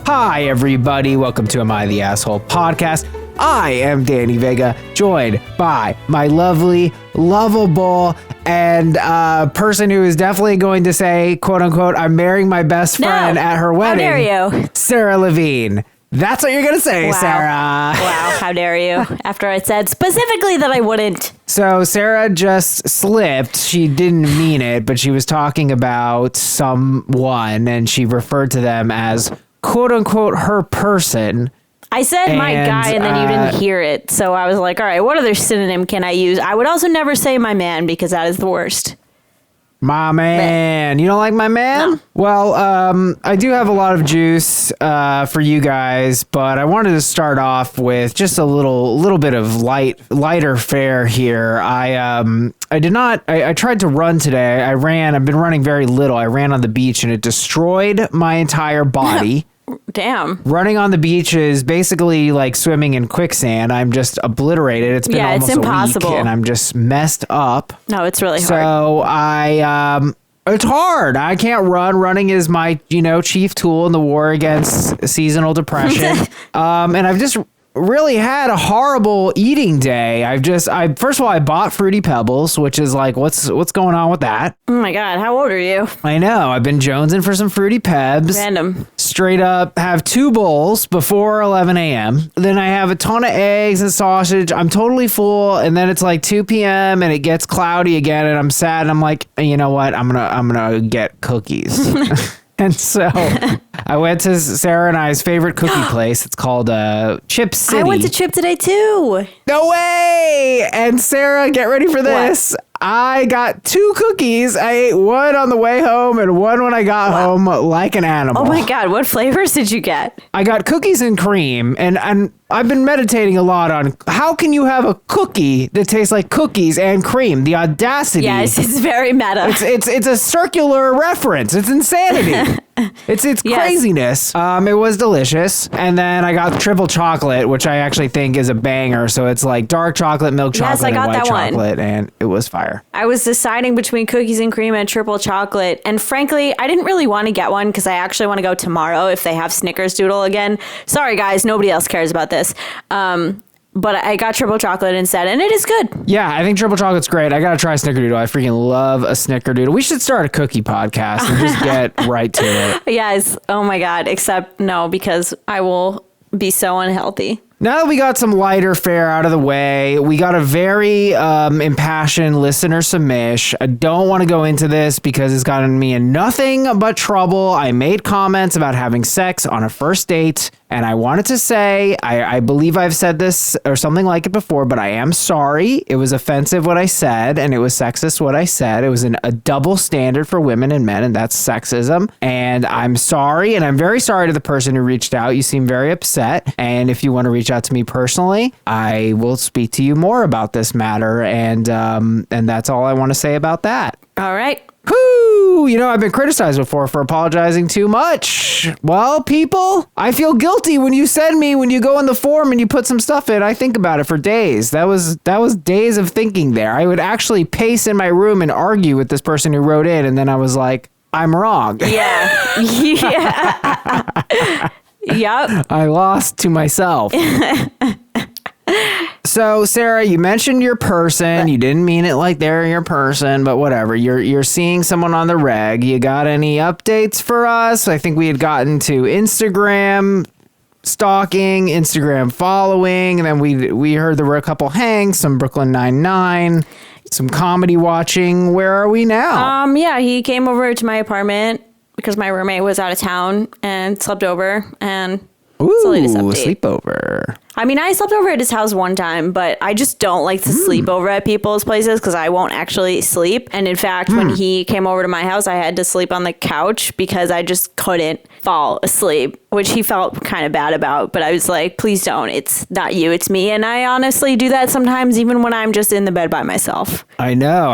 Hi, everybody. Welcome to Am I the Asshole podcast. I am Danny Vega, joined by my lovely, lovable, and person who is definitely going to say, quote unquote, I'm marrying my best friend at her wedding. How dare you? Sarah Levine. That's what you're going to say, wow. Sarah. Wow, how dare you? After I said specifically that I wouldn't. So Sarah just slipped. She didn't mean it, but she was talking about someone, and she referred to them as, quote unquote, her person. I said my guy, and then you didn't hear it. So I was like, all right, what other synonym can I use? I would also never say my man, because that is the worst. My man. You don't like my man? No. Well, I do have a lot of juice for you guys, but I wanted to start off with just a little bit of lighter fare here. I tried to run today. I've been running very little. I ran on the beach and it destroyed my entire body. Damn. Running on the beach is basically like swimming in quicksand. I'm just obliterated. It's been almost it's impossible. a week and I'm just messed up. No, it's really hard. So it's hard. I can't run. Running is my, chief tool in the war against seasonal depression. And I've just really had a horrible eating day. First of all, I bought Fruity Pebbles, which is like, what's going on with that? Oh my God. How old are you? I know. I've been jonesing for some Fruity Pebs. Random. Straight up have 2 bowls before 11 a.m. Then I have a ton of eggs and sausage. I'm totally full. And then it's like 2 p.m. and it gets cloudy again. And I'm sad. And I'm like, you know what? I'm gonna get cookies. And so I went to Sarah and I's favorite cookie place. It's called Chip City. I went to Chip today too. No way! And Sarah, get ready for this. What? I got 2 cookies. I ate one on the way home and one when I got home like an animal. Oh my God, what flavors did you get? I got cookies and cream, and I've been meditating a lot on how can you have a cookie that tastes like cookies and cream? The audacity. Yes, it's very meta. It's a circular reference. It's insanity. It's craziness. It was delicious. And then I got triple chocolate, which I actually think is a banger. So it's like dark chocolate, milk chocolate, and white chocolate. And it was fire. I was deciding between cookies and cream and triple chocolate. And frankly, I didn't really want to get one because I actually want to go tomorrow if they have Snickerdoodle again. Sorry, guys. Nobody else cares about this. But I got triple chocolate instead, and it is good. Yeah, I think triple chocolate's great. I got to try Snickerdoodle. I freaking love a Snickerdoodle. We should start a cookie podcast and just get right to it. Yes. Oh, my God. Except no, because I will be so unhealthy. Now that we got some lighter fare out of the way, we got a very impassioned listener submission. I don't want to go into this because it's gotten me in nothing but trouble. I made comments about having sex on a first date, and I wanted to say, I believe I've said this or something like it before, but I am sorry. It was offensive what I said, and it was sexist what I said. It was a double standard for women and men, and that's sexism. And I'm sorry, and I'm very sorry to the person who reached out. You seem very upset, and if you want to reach out to me personally, I will speak to you more about this matter, and that's all I want to say about that. All right. Whoo! I've been criticized before for apologizing too much. Well, people, I feel guilty when you go in the form and you put some stuff in. I think about it for days. That was days of thinking there. I would actually pace in my room and argue with this person who wrote in, and then I was like, I'm wrong. Yeah. Yeah. Yep. I lost to myself. So, Sarah, you mentioned your person. You didn't mean it like they're your person, but whatever. You're seeing someone on the reg. You got any updates for us? I think we had gotten to Instagram stalking, Instagram following, and then we heard there were a couple hangs, some Brooklyn Nine-Nine, some comedy watching. Where are we now? Yeah, he came over to my apartment because my roommate was out of town and slept over, and Ooh, the latest update. Sleepover. I mean, I slept over at his house one time, but I just don't like to sleep over at people's places because I won't actually sleep. And in fact, when he came over to my house, I had to sleep on the couch because I just couldn't fall asleep, which he felt kind of bad about. But I was like, please don't. It's not you, it's me. And I honestly do that sometimes, even when I'm just in the bed by myself. I know.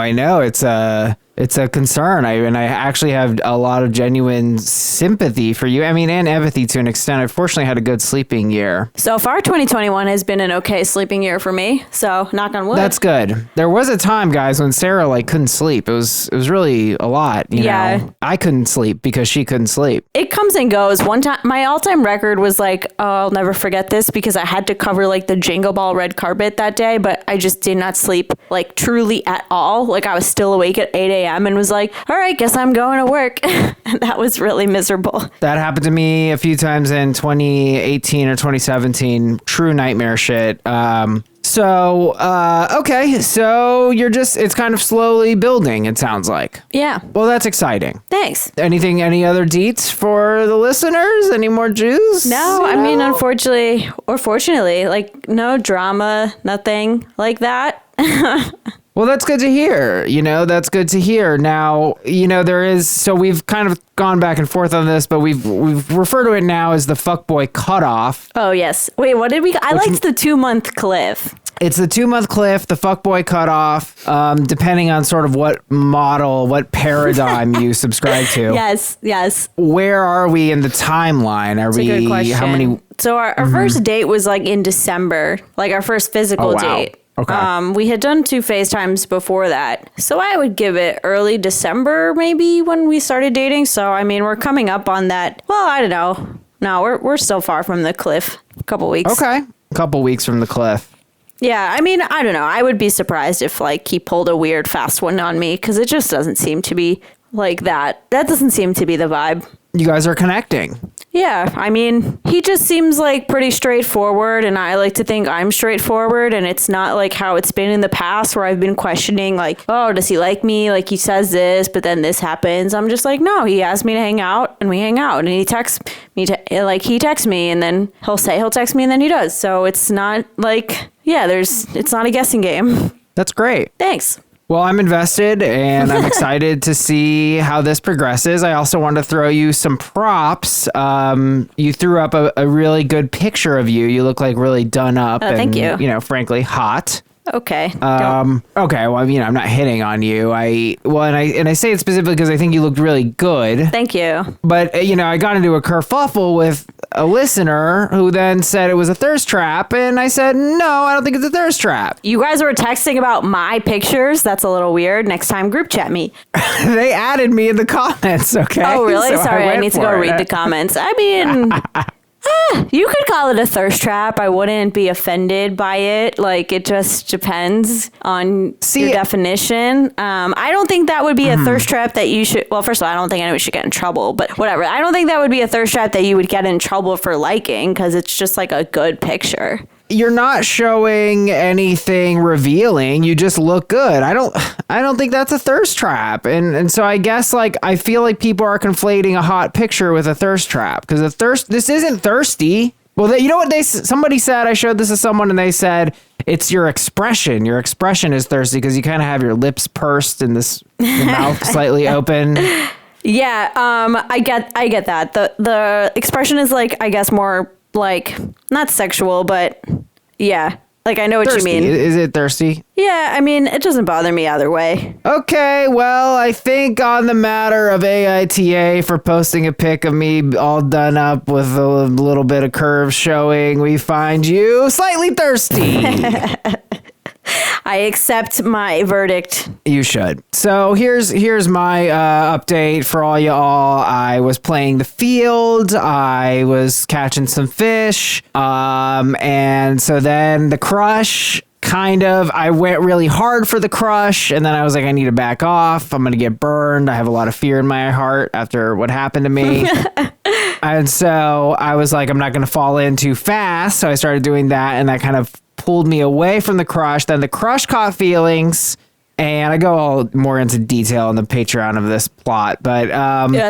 It's a concern. I actually have a lot of genuine sympathy for you. I mean, and empathy to an extent. I've fortunately had a good sleeping year. So far, 2021 has been an okay sleeping year for me. So knock on wood. That's good. There was a time, guys, when Sarah like couldn't sleep. It was really a lot. You know, I couldn't sleep because she couldn't sleep. It comes and goes. One time, my all-time record was like, oh, I'll never forget this because I had to cover like the Jingle Ball red carpet that day, but I just did not sleep like truly at all. Like I was still awake at 8 a.m. and was like, all right, guess I'm going to work. And that was really miserable. That happened to me a few times in 2018 or 2017. True nightmare shit. Okay. So it's kind of slowly building, it sounds like. Yeah. Well, that's exciting. Thanks. Any other deets for the listeners? Any more juice? No, I mean, unfortunately or fortunately, like no drama, nothing like that. Well, that's good to hear. That's good to hear. Now, so we've kind of gone back and forth on this, but we've referred to it now as the fuckboy cutoff. Oh, yes. Wait, what did I liked the 2-month cliff. It's the 2-month cliff, the fuckboy cutoff, depending on sort of what model, what paradigm you subscribe to. Yes. Where are we in the timeline? That's a good question. How many? So our first date was like in December, like our first physical date. Okay. We had done 2 FaceTimes before that. So I would give it early December, maybe, when we started dating. So, I mean, we're coming up on that. Well, I don't know. No, we're still far from the cliff. A couple weeks. Okay. A couple weeks from the cliff. Yeah, I mean, I don't know. I would be surprised if, like, he pulled a weird fast one on me, because it just doesn't seem to be like that. That doesn't seem to be the vibe. You guys are connecting. Yeah, I mean, he just seems like pretty straightforward, and I like to think I'm straightforward, and it's not like how it's been in the past where I've been questioning, like, oh, does he like me? Like, he says this, but then this happens. I'm just like, no, he asked me to hang out, and we hang out, and he texts me, he texts me, and then he'll say he'll text me, and then he does. So it's not like, it's not a guessing game. That's great. Thanks. Well, I'm invested and I'm excited to see how this progresses. I also want to throw you some props. You threw up a really good picture of you. You look like really done up. Thank you. Frankly, hot. Okay. Okay. Well, I'm not hitting on you. I say it specifically because I think you looked really good. Thank you. But I got into a kerfuffle with a listener who then said it was a thirst trap, and I said no, I don't think it's a thirst trap. You guys were texting about my pictures. That's a little weird. Next time, group chat me. They added me in the comments. Okay. Oh, really? So Sorry, I need to go read the comments. I mean. You could call it a thirst trap. I wouldn't be offended by it. Like, it just depends on your definition. I don't think that would be a thirst trap that you should... Well, first of all, I don't think anyone should get in trouble, but whatever. I don't think that would be a thirst trap that you would get in trouble for liking, because it's just like a good picture. You're not showing anything revealing. You just look good. I don't think that's a thirst trap. And so I guess I feel like people are conflating a hot picture with a thirst trap, because this isn't thirsty. Well, you know what somebody said, I showed this to someone and they said it's your expression. Your expression is thirsty because you kind of have your lips pursed and the mouth slightly open. Yeah, I get that. The expression is I guess more not sexual, but yeah, I know what thirsty. you mean. Is it thirsty? Yeah, I mean, it doesn't bother me either way. Okay, well, I think on the matter of AITA for posting a pic of me all done up with a little bit of curves showing, we find you slightly thirsty. I accept my verdict. You should. So here's my update for all y'all. I was playing the field. I was catching some fish. And so then the crush I went really hard for the crush, and then I was like, I need to back off. I'm going to get burned. I have a lot of fear in my heart after what happened to me. And so I was like, I'm not going to fall in too fast. So I started doing that, and that kind of pulled me away from the crush. Then the crush caught feelings, and I go all more into detail on the Patreon of this plot. But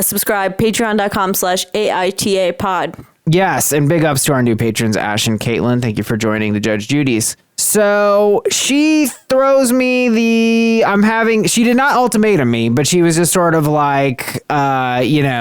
subscribe, patreon.com/AITA pod. Yes, and big ups to our new patrons, Ash and Caitlin. Thank you for joining the Judge Judy's. So she throws me she did not ultimatum me, but she was just sort of like, it's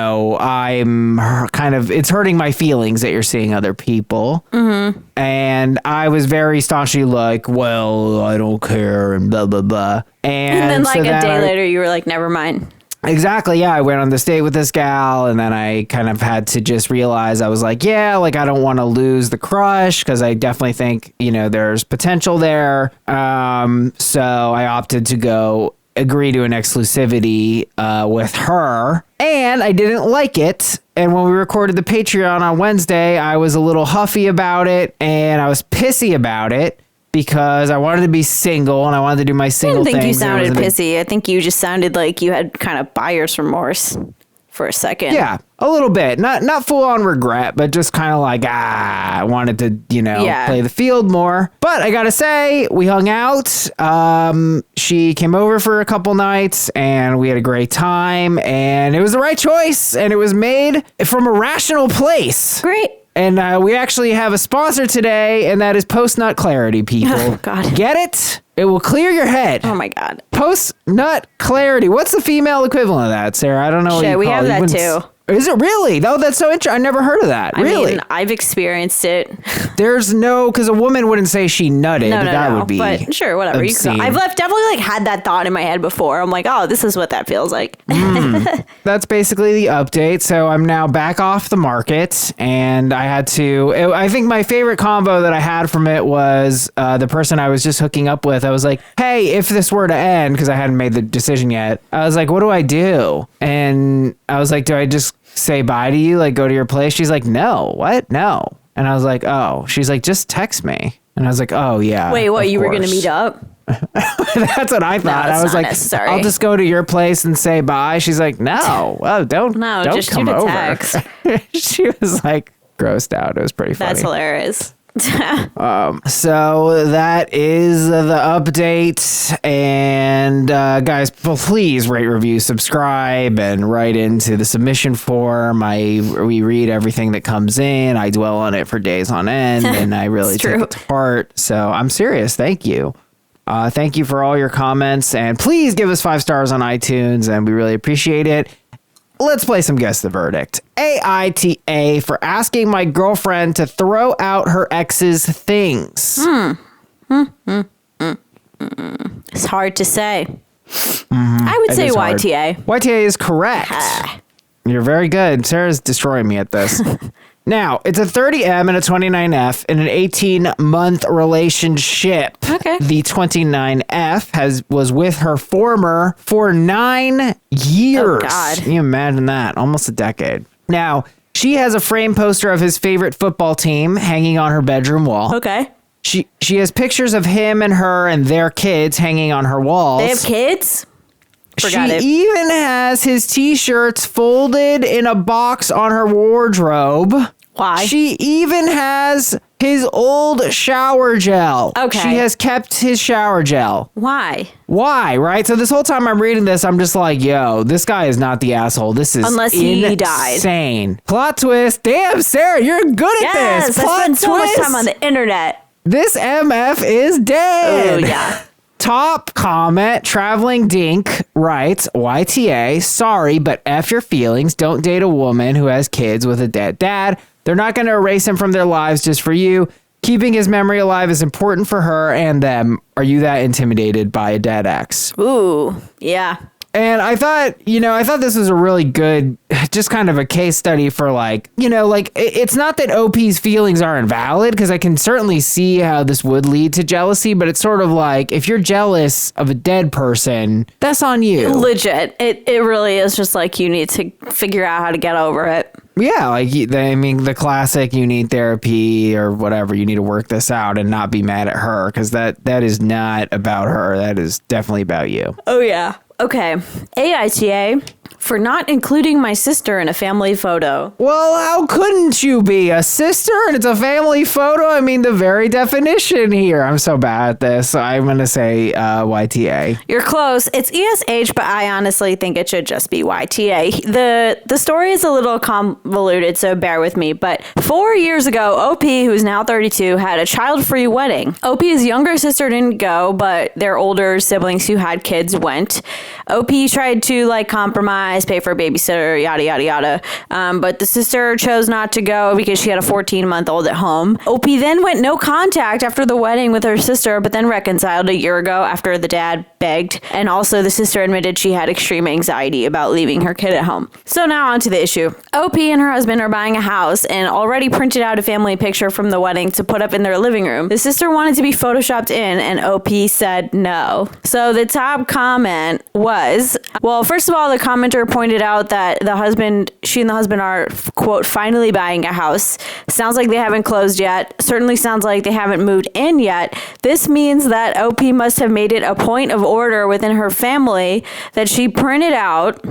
hurting my feelings that you're seeing other people. Mm-hmm. And I was very staunchly like, well, I don't care and blah, blah, blah. And then like a day later, you were like, never mind. Exactly. Yeah. I went on this date with this gal and then I kind of had to just realize I was like, yeah, like I don't want to lose the crush because I definitely think, there's potential there. So I opted to go agree to an exclusivity with her and I didn't like it. And when we recorded the Patreon on Wednesday, I was a little huffy about it and I was pissy about it. Because I wanted to be single and I wanted to do my single thing. I don't think you sounded pissy. I think you just sounded like you had kind of buyer's remorse for a second. Yeah, a little bit. Not full on regret, but just kind of like, I wanted to, play the field more. But I got to say, we hung out. She came over for a couple nights and we had a great time. And it was the right choice. And it was made from a rational place. Great. And we actually have a sponsor today, and that is Post-Nut Clarity, people. Oh, God. Get it? It will clear your head. Oh, my God. Post-Nut Clarity. What's the female equivalent of that, Sarah? I don't know what you call it. We have that, too. Is it really? No, that's so interesting. I never heard of that. Really? I mean, I've experienced it. There's no, because a woman wouldn't say she nutted. No, that would be but sure, whatever. I've definitely had that thought in my head before. I'm like, oh, this is what that feels like. That's basically the update. So I'm now back off the market, and I think my favorite combo that I had from it was the person I was just hooking up with. I was like, hey, if this were to end, because I hadn't made the decision yet, I was like, what do I do? And I was like, do I just say bye to you, like go to your place? She's like, no. What? No. And I was like, oh. She's like, just text me. And I was like, oh yeah. Wait, what? You were gonna meet up? That's what I thought. I was like, necessary. I'll just go to your place and say bye. She's like, no. Well, don't just come shoot a over. text. She was like grossed out. It was pretty funny. That's hilarious. So that is the update, and guys, please rate, review, subscribe, and write into the submission form. We read everything that comes in. I dwell on it for days on end, and I really take it to heart. So I'm serious. Thank you. Thank you for all your comments, and please give us 5 stars on iTunes, and we really appreciate it. Let's play some Guess the Verdict. AITA for asking my girlfriend to throw out her ex's things. It's hard to say. I would say YTA. YTA is correct. You're very good. Sarah's destroying me at this. Now, it's a 30M and a 29F in an 18-month relationship. Okay. The 29F was with her former for 9 years. Oh, God. Can you imagine that? Almost a decade. Now, she has a framed poster of his favorite football team hanging on her bedroom wall. Okay. She has pictures of him and her and their kids hanging on her walls. They have kids? She even has his t-shirts folded in a box on her wardrobe. Why? She even has his old shower gel. Okay. She has kept his shower gel. Why? Why, right? So this whole time I'm reading this, I'm just like, yo, this guy is not the asshole. This is unless he died. Insane. Plot twist. Damn, Sarah, you're good at this. Yes, I spent so much time on the internet. This MF is dead. Oh, yeah. Top comment, Traveling Dink writes, YTA, sorry, but F your feelings. Don't date a woman who has kids with a dead dad. They're not going to erase him from their lives just for you. Keeping his memory alive is important for her and them. Are you that intimidated by a dead ex? Ooh, yeah. And I thought this was a really good, just kind of a case study for like, it's not that OP's feelings are invalid, because I can certainly see how this would lead to jealousy, but it's sort of like, if you're jealous of a dead person, that's on you. Legit. It really is just like, you need to figure out how to get over it. Yeah, like, I mean, the classic, you need therapy or whatever, you need to work this out and not be mad at her, because that is not about her. That is definitely about you. Oh, yeah. Okay. AITA for not including my sister in a family photo. Well, how couldn't you be a sister and it's a family photo? I mean, the very definition here. I'm so bad at this. I'm going to say YTA. You're close. It's ESH, but I honestly think it should just be YTA. The story is a little convoluted, so bear with me. But 4 years ago, OP, who's now 32, had a child-free wedding. OP's younger sister didn't go, but their older siblings who had kids went. OP tried to compromise, pay for a babysitter, yada, yada, yada. But the sister chose not to go because she had a 14-month-old at home. OP then went no contact after the wedding with her sister, but then reconciled a year ago after the dad begged. And also the sister admitted she had extreme anxiety about leaving her kid at home. So now on to the issue. OP and her husband are buying a house and already printed out a family picture from the wedding to put up in their living room. The sister wanted to be photoshopped in and OP said no. So the top comment was, well, first of all, the commenter pointed out that she and the husband are, quote, finally buying a house. Sounds like they haven't closed yet. Certainly sounds like they haven't moved in yet. This means that OP must have made it a point of order within her family that she printed out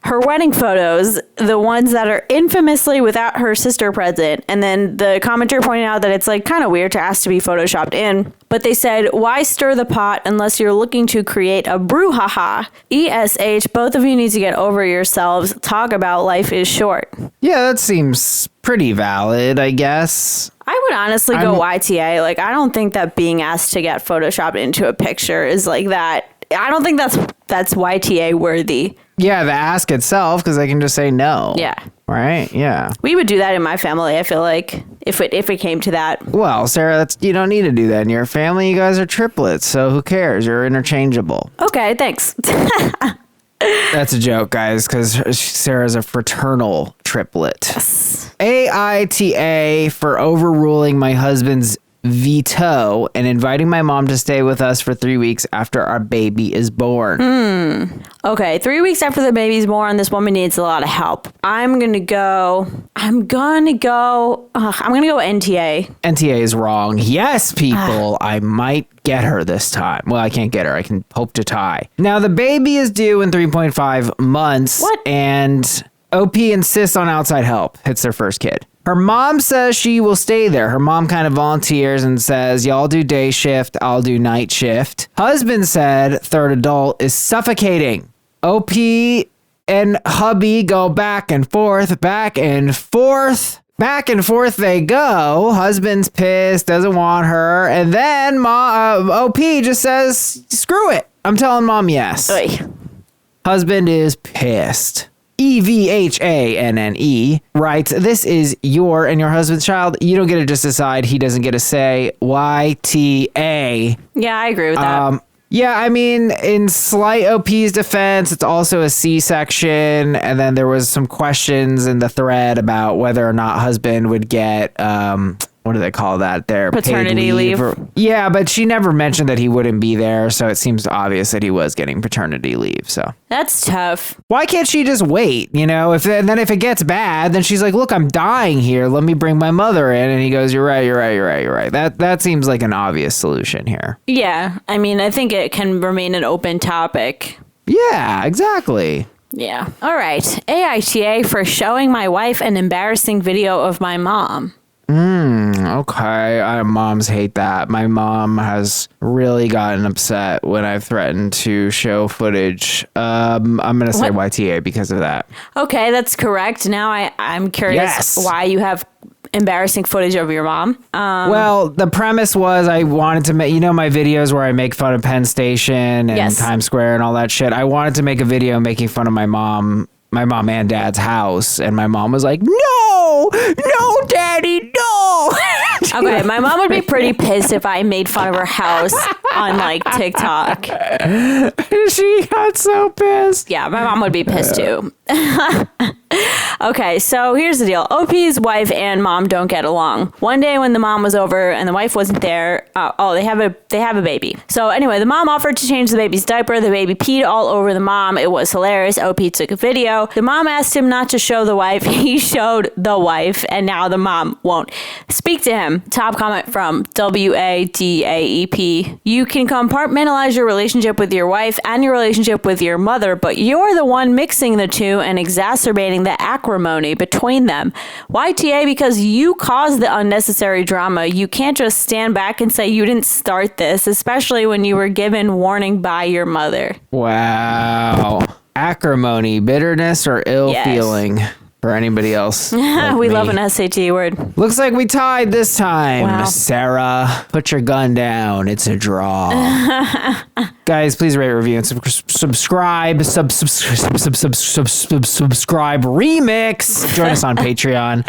her wedding photos, the ones that are infamously without her sister present. And then the commenter pointed out that it's kind of weird to ask to be photoshopped in. But they said, why stir the pot unless you're looking to create a brouhaha? ESH, both of you need to get over yourselves. Talk about life is short. Yeah, that seems pretty valid, I guess. I would honestly go YTA. I don't think that being asked to get photoshopped into a picture is that. I don't think that's YTA worthy. Yeah, the ask itself, because I can just say no. Yeah. Right? Yeah. We would do that in my family, I feel like, if it came to that. Well, Sarah, you don't need to do that in your family. You guys are triplets, so who cares? You're interchangeable. Okay, thanks. That's a joke, guys, because Sarah's a fraternal triplet. Yes. AITA for overruling my husband's veto and inviting my mom to stay with us for 3 weeks after our baby is born. Okay, 3 weeks after the baby's born, this woman needs a lot of help. I'm gonna go NTA. NTA is wrong. Yes, people, I might get her this time. Well, I can't get her. I can hope to tie. Now, the baby is due in 3.5 months. What? And OP insists on outside help. It's their first kid. Her mom says she will stay there. Her mom kind of volunteers and says, y'all do day shift, I'll do night shift. Husband said third adult is suffocating. OP and hubby go back and forth, back and forth. Back and forth they go. Husband's pissed, doesn't want her. And then OP just says, screw it. I'm telling mom yes. Oy. Husband is pissed. EVHANNE writes, this is your and your husband's child. You don't get to just decide. He doesn't get to say. YTA. Yeah, I agree with that. Yeah, I mean, in slight OP's defense, it's also a C-section. And then there was some questions in the thread about whether or not husband would get, what do they call that? Their paternity paid leave. Yeah, but she never mentioned that he wouldn't be there. So it seems obvious that he was getting paternity leave. So That's tough. why can't she just wait? If it gets bad, then she's like, look, I'm dying here. Let me bring my mother in. And he goes, you're right. That seems like an obvious solution here. Yeah, I mean, I think it can remain an open topic. Yeah, exactly. Yeah. All right. AITA for showing my wife an embarrassing video of my mom. Okay. Moms hate that. My mom has really gotten upset when I've threatened to show footage. I'm going to say YTA because of that. Okay, that's correct. Now I'm curious why you have embarrassing footage of your mom. Well, the premise was I wanted to make, my videos where I make fun of Penn Station and Times Square and all that shit. I wanted to make a video making fun of my mom and dad's house. And my mom was like, no, daddy, no. Okay, my mom would be pretty pissed if I made fun of her house on TikTok. She got so pissed. Yeah, my mom would be pissed too. Okay, so here's the deal. OP's wife and mom don't get along. One day when the mom was over and the wife wasn't there, they have a baby. So anyway, the mom offered to change the baby's diaper. The baby peed all over the mom. It was hilarious. OP took a video. The mom asked him not to show the wife. He showed the wife, and now the mom won't speak to him. Top comment from WADAEP. You can compartmentalize your relationship with your wife and your relationship with your mother, but you're the one mixing the two and exacerbating the acrimony between them. YTA, because you caused the unnecessary drama. You can't just stand back and say you didn't start this, especially when you were given warning by your mother. Wow. Acrimony, bitterness, or ill feeling for anybody else. Like we me. love an SAT word. Looks like we tied this time. Wow. Sarah, put your gun down. It's a draw. Guys, please rate, review, and subscribe. Subscribe. Remix. Join us on Patreon.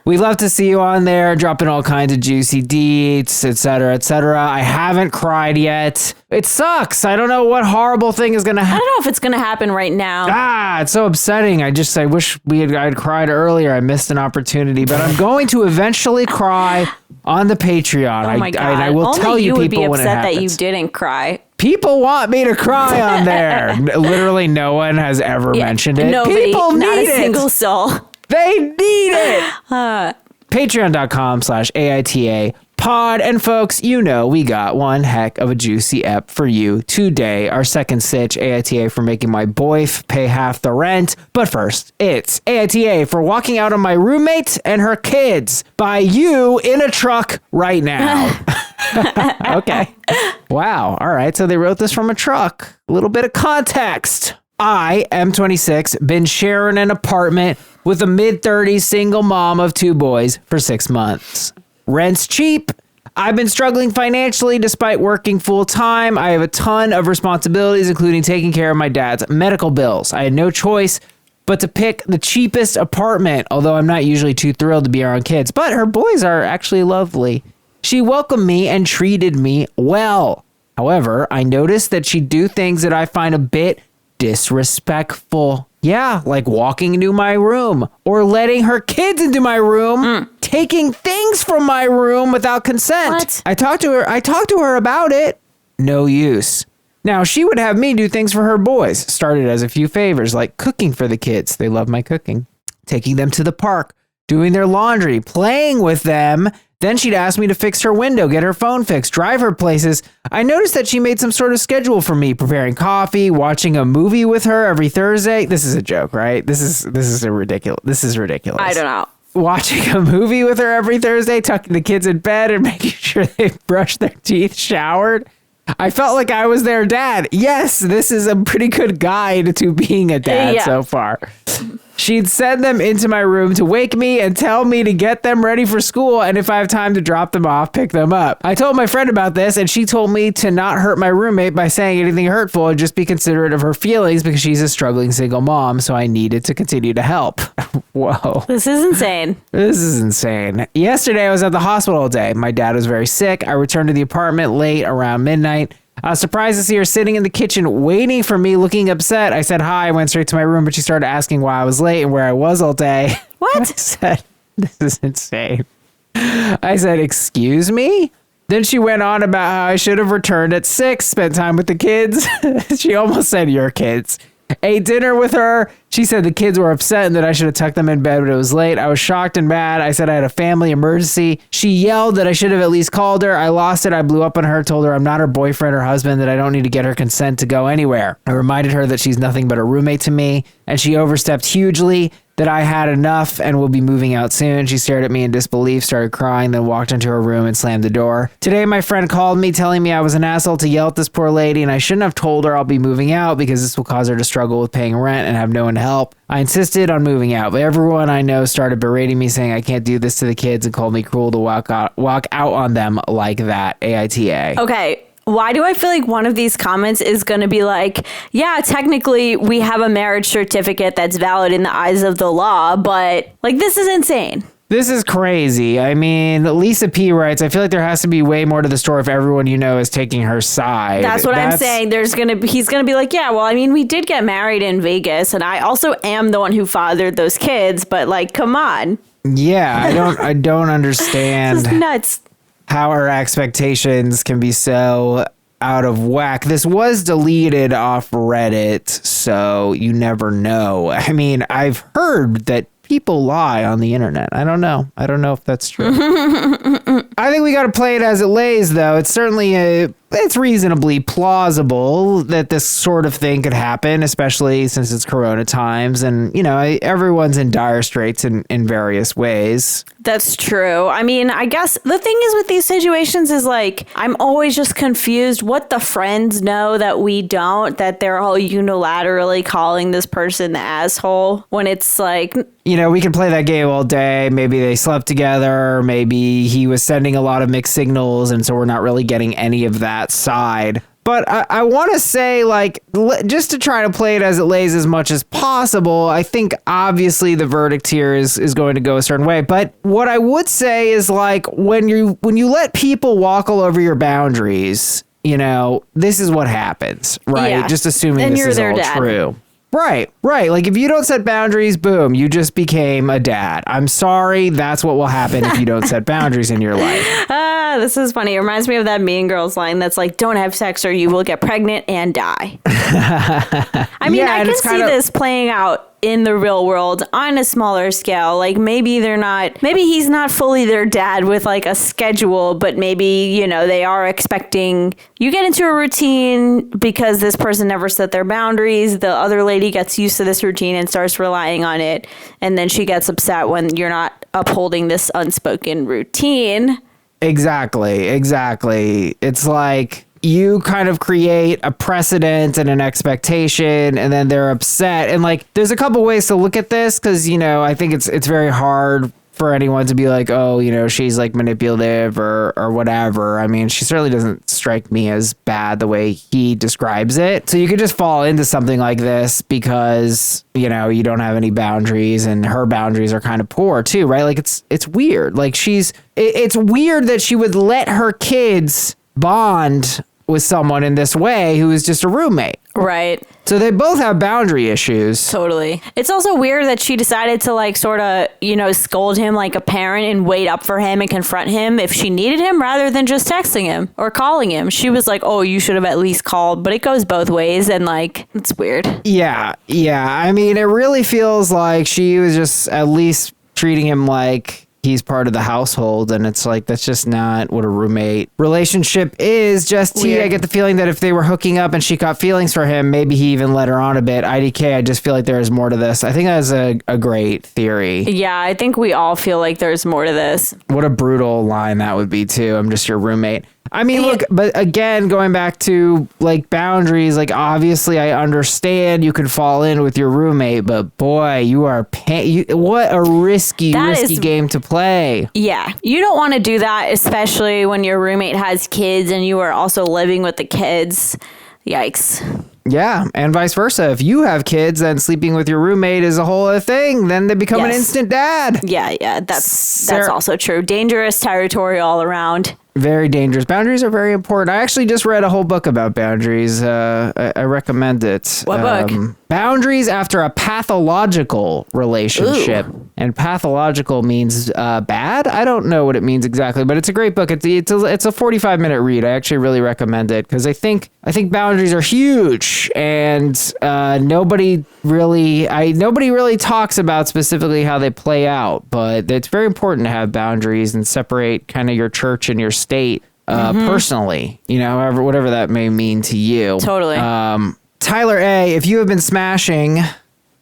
We'd love to see you on there, dropping all kinds of juicy deets, etc., etc. I haven't cried yet. It sucks. I don't know what horrible thing is going to happen. I don't know if it's going to happen right now. It's so upsetting. I wish I'd cried earlier. I missed an opportunity, but I'm going to eventually cry on the Patreon. Oh my God. I will Only tell you would people be when it upset happens. that you didn't cry. People want me to cry on there. Literally no one has ever mentioned it. Nobody, People not need a single soul. They need it. Patreon.com/AITA pod. And folks, we got one heck of a juicy ep for you today. Our second stitch, AITA for making my boyf pay half the rent. But first, it's AITA for walking out on my roommate and her kids by you in a truck right now. Okay. Wow. All right. So they wrote this from a truck. A little bit of context. I am 26, been sharing an apartment with a mid-30s single mom of 2 boys for 6 months. Rent's cheap. I've been struggling financially despite working full-time. I have a ton of responsibilities, including taking care of my dad's medical bills. I had no choice but to pick the cheapest apartment, although I'm not usually too thrilled to be around kids. But her boys are actually lovely. She welcomed me and treated me well. However, I noticed that she'd do things that I find a bit disrespectful. Yeah, like walking into my room or letting her kids into my room, taking things from my room without consent. What? I talked to her about it. No use. Now, she would have me do things for her boys. Started as a few favors, like cooking for the kids. They love my cooking. Taking them to the park, doing their laundry, playing with them. Then she'd ask me to fix her window, get her phone fixed, drive her places. I noticed that she made some sort of schedule for me, preparing coffee, watching a movie with her every Thursday. This is a joke, right? This is ridiculous. I don't know. Watching a movie with her every Thursday, tucking the kids in bed and making sure they brushed their teeth, showered. I felt like I was their dad. Yes, this is a pretty good guide to being a dad so far. She'd send them into my room to wake me and tell me to get them ready for school, and if I have time to drop them off, pick them up. I told my friend about this, and she told me to not hurt my roommate by saying anything hurtful and just be considerate of her feelings because she's a struggling single mom, so I needed to continue to help. Whoa. This is insane. This is insane. Yesterday, I was at the hospital all day. My dad was very sick. I returned to the apartment late around midnight. I was surprised to see her sitting in the kitchen waiting for me, looking upset. I said hi, went straight to my room, but she started asking why I was late and where I was all day. What? I said, this is insane. I said, excuse me? Then she went on about how I should have returned at 6, spent time with the kids. She almost said your kids. Ate dinner with her. She said the kids were upset and that I should have tucked them in bed, but it was late. I was shocked and mad. I said I had a family emergency. She yelled that I should have at least called her. I lost it. I blew up on her, told her I'm not her boyfriend or husband, that I don't need to get her consent to go anywhere. I reminded her that she's nothing but a roommate to me, and she overstepped hugely, that I had enough and will be moving out soon. She stared at me in disbelief, started crying, then walked into her room and slammed the door. Today, my friend called me telling me I was an asshole to yell at this poor lady, and I shouldn't have told her I'll be moving out because this will cause her to struggle with paying rent and have no one to help. I insisted on moving out, but everyone I know started berating me, saying I can't do this to the kids, and called me cruel to walk out on them like that. AITA. Okay. Why do I feel like one of these comments is going to be like, yeah, technically we have a marriage certificate that's valid in the eyes of the law, but like, this is insane. This is crazy. I mean, Lisa P writes, I feel like there has to be way more to the story if everyone you know is taking her side. That's what I'm saying. He's gonna be like, yeah, well, I mean, we did get married in Vegas, and I also am the one who fathered those kids, but like, come on. Yeah, I don't understand. This is nuts. How our expectations can be so out of whack. This was deleted off Reddit, so you never know. I mean, I've heard that people lie on the internet. I don't know if that's true. I think we got to play it as it lays, though. It's certainly it's reasonably plausible that this sort of thing could happen, especially since it's Corona times, and everyone's in dire straits in various ways. That's true. I mean, I guess the thing is with these situations is like, I'm always just confused what the friends know that we don't, that they're all unilaterally calling this person the asshole when it's like, we can play that game all day. Maybe they slept together. Maybe he was sending a lot of mixed signals, and so we're not really getting any of that side. But I want to say, like, just to try to play it as it lays as much as possible, I think obviously the verdict here is going to go a certain way. But what I would say is, like, when you let people walk all over your boundaries, this is what happens, right? Yeah. Just assuming and this is all dad. true. Right. Like, if you don't set boundaries, boom, you just became a dad. I'm sorry. That's what will happen if you don't set boundaries in your life. This is funny. It reminds me of that Mean Girls line that's like, don't have sex or you will get pregnant and die. I mean, I can see this playing out in the real world on a smaller scale. Like, maybe he's not fully their dad with like a schedule, but maybe, they are expecting you get into a routine because this person never set their boundaries. The other lady gets used to this routine and starts relying on it. And then she gets upset when you're not upholding this unspoken routine. Exactly. It's like you kind of create a precedent and an expectation, and then they're upset. And like, there's a couple ways to look at this, because I think it's very hard for anyone to be like, oh, she's like manipulative or whatever. I mean, she certainly doesn't strike me as bad the way he describes it. So you could just fall into something like this because, you don't have any boundaries, and her boundaries are kind of poor too, right? Like, it's weird. Like, it's weird that she would let her kids bond with someone in this way who is just a roommate. Right. So they both have boundary issues. Totally. It's also weird that she decided to like sort of, scold him like a parent and wait up for him and confront him if she needed him rather than just texting him or calling him. She was like, oh, you should have at least called, but it goes both ways, and like, it's weird. Yeah. I mean, it really feels like she was just at least treating him like he's part of the household, and it's like, that's just not what a roommate relationship is. I get the feeling that if they were hooking up and she got feelings for him, maybe he even let her on a bit. IDK, I just feel like there is more to this. I think that's a great theory. Yeah, I think we all feel like there's more to this. What a brutal line that would be too. I'm just your roommate. I mean, look, but again, going back to like boundaries, like obviously I understand you can fall in with your roommate, but boy, you are what a risky game to play. Yeah, you don't want to do that, especially when your roommate has kids and you are also living with the kids. Yikes. Yeah, and vice versa. If you have kids, then sleeping with your roommate is a whole other thing. Then they become an instant dad. Yeah, that's also true. Dangerous territory all around. Very dangerous. Boundaries are very important. I actually just read a whole book about boundaries. I recommend it. What book? Boundaries After a Pathological Relationship. Ooh. And pathological means bad. I don't know what it means exactly, but it's a great book. It's a 45-minute read. I actually really recommend it because I think boundaries are huge, and nobody really talks about specifically how they play out. But it's very important to have boundaries and separate kind of your church and your state personally. Whatever that may mean to you. Totally. Tyler A, if you have been smashing,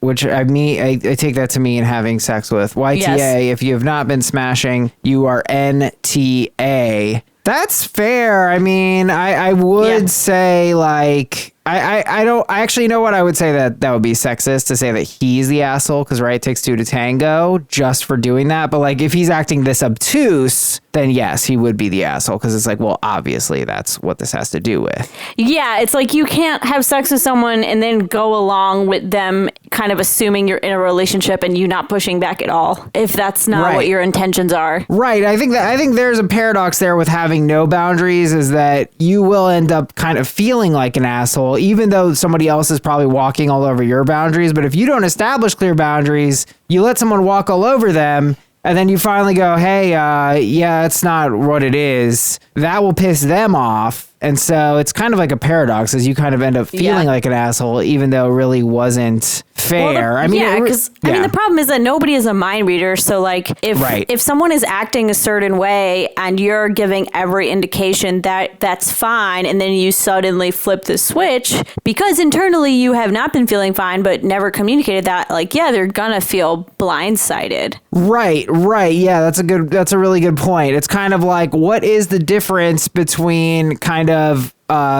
which I take that to mean having sex with. YTA, yes. If you have not been smashing, you are NTA. That's fair. I mean, I would say like, I actually know what I would say that would be sexist to say that he's the asshole because right, it takes two to tango just for doing that. But like if he's acting this obtuse, then yes, he would be the asshole because it's like, well, obviously that's what this has to do with. Yeah, it's like you can't have sex with someone and then go along with them kind of assuming you're in a relationship and you not pushing back at all, if that's not what your intentions are. Right. I think there's a paradox there with having no boundaries, is that you will end up kind of feeling like an asshole, even though somebody else is probably walking all over your boundaries. But if you don't establish clear boundaries, you let someone walk all over them, and then you finally go, hey, yeah, it's not what it is. That will piss them off. And so it's kind of like a paradox, as you kind of end up feeling like an asshole, even though it really wasn't fair. Well, because the problem is that nobody is a mind reader. So like if someone is acting a certain way and you're giving every indication that that's fine, and then you suddenly flip the switch because internally you have not been feeling fine, but never communicated that, like, yeah, they're gonna feel blindsided. Right. Yeah, that's a really good point. It's kind of like, what is the difference between kind of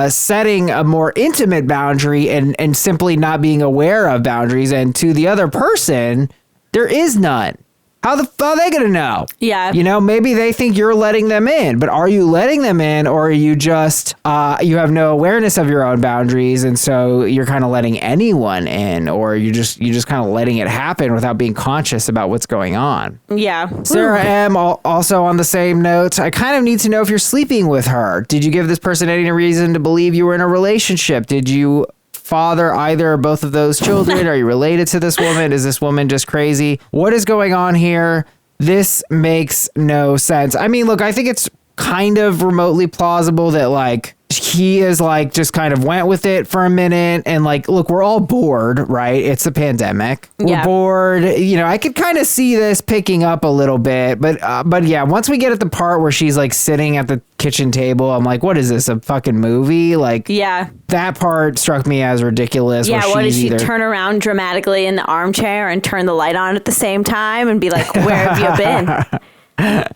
setting a more intimate boundary and simply not being aware of boundaries, and to the other person, there is none. How are they going to know? Yeah. You know, maybe they think you're letting them in, but are you letting them in, or are you just, you have no awareness of your own boundaries, and so you're kind of letting anyone in, or you're just kind of letting it happen without being conscious about what's going on? Yeah. Sarah M. also on the same note, I kind of need to know if you're sleeping with her. Did you give this person any reason to believe you were in a relationship? Did you father either or both of those children? Are you related to this woman? Is this woman just crazy? What is going on here? This makes no sense. I mean, look, I think it's kind of remotely plausible that like he is like just kind of went with it for a minute, and like, look, we're all bored, right? It's a pandemic. We're bored. You know, I could kind of see this picking up a little bit, but yeah, once we get at the part where she's like sitting at the kitchen table, I'm like, what is this, a fucking movie? Like, that part struck me as ridiculous. Yeah, what did she turn around dramatically in the armchair and turn the light on at the same time and be like, where have you been?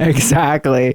Exactly.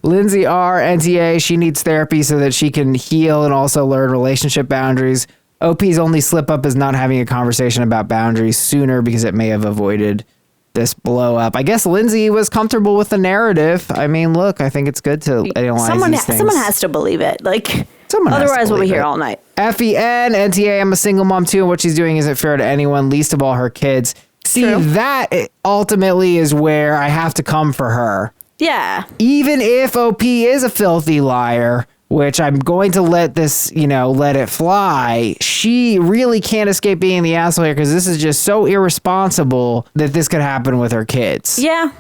Lindsay R. NTA, she needs therapy so that she can heal and also learn relationship boundaries. OP's only slip up is not having a conversation about boundaries sooner, because it may have avoided this blow up. I guess Lindsay was comfortable with the narrative. I mean, look, I think it's good to analyze these things. Someone has to believe it. Otherwise we'll be here all night. FEN, NTA, I'm a single mom too, and what she's doing isn't fair to anyone, least of all her kids. See, that ultimately is where I have to come for her. Yeah. Even if OP is a filthy liar, which I'm going to let this, let it fly, she really can't escape being the asshole here, because this is just so irresponsible that this could happen with her kids. Yeah.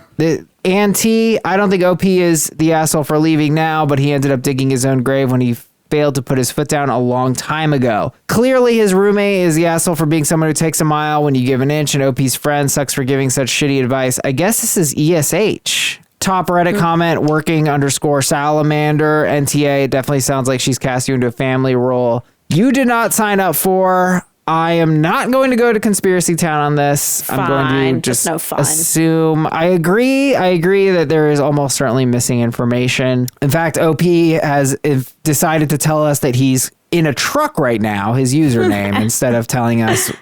Auntie, I don't think OP is the asshole for leaving now, but he ended up digging his own grave when he failed to put his foot down a long time ago. Clearly, his roommate is the asshole for being someone who takes a mile when you give an inch, and OP's friend sucks for giving such shitty advice. I guess this is ESH. Top Reddit comment, working_salamander, NTA, it definitely sounds like she's cast you into a family role you did not sign up for. I am not going to go to Conspiracy Town on this. Fine, I'm going to just no fun. assume. I agree that there is almost certainly missing information. In fact, OP has decided to tell us that he's in a truck right now, his username, instead of telling us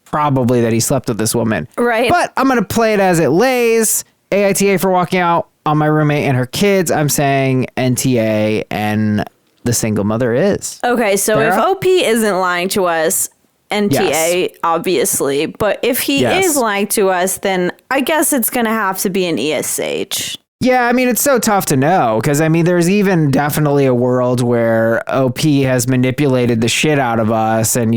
probably that he slept with this woman. Right. But I'm going to play it as it lays. AITA for walking out on my roommate and her kids. I'm saying NTA, and the single mother is. Okay, so Sarah? if OP isn't lying to us, NTA, obviously. But if he is lying to us, then I guess it's going to have to be an ESH. Yeah, I mean, it's so tough to know, because, I mean, there's even definitely a world where OP has manipulated the shit out of us, and,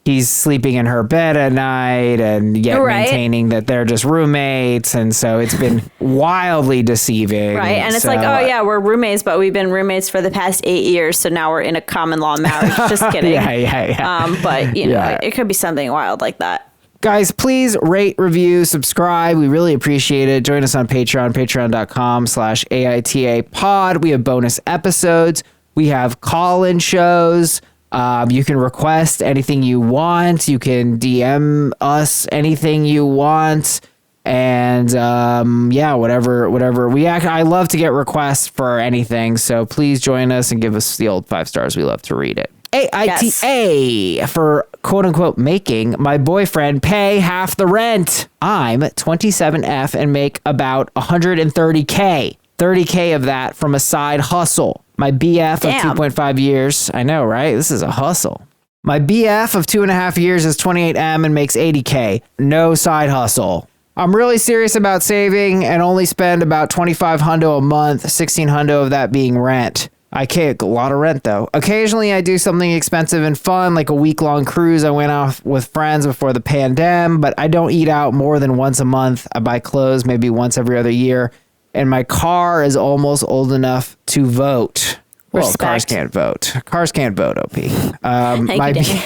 he's sleeping in her bed at night and yet maintaining that they're just roommates. And so it's been wildly deceiving. Right. And it's like, oh, yeah, we're roommates, but we've been roommates for the past 8 years. So now we're in a common law marriage. Just kidding. Yeah. But, it could be something wild like that. Guys, please rate, review, subscribe. We really appreciate it. Join us on Patreon, patreon.com/AITA pod. We have bonus episodes. We have call-in shows. You can request anything you want. You can DM us anything you want. And whatever. I love to get requests for anything. So please join us and give us the old 5 stars. We love to read it. AITA for quote unquote making my boyfriend pay half the rent. I'm 27F and make about $130K. 30K of that from a side hustle. My BF of 2.5 years. I know, right? This is a hustle. My BF of 2.5 years is 28M and makes 80K. No side hustle. I'm really serious about saving and only spend about 25 hundo a month, 16 hundo of that being rent. I can't, a lot of rent though. Occasionally I do something expensive and fun, like a week-long cruise. I went off with friends before the pandemic, but I don't eat out more than once a month. I buy clothes maybe once every other year. And my car is almost old enough to vote. Well, Respect. cars can't vote. Cars can't vote, OP. Thank you, Danny.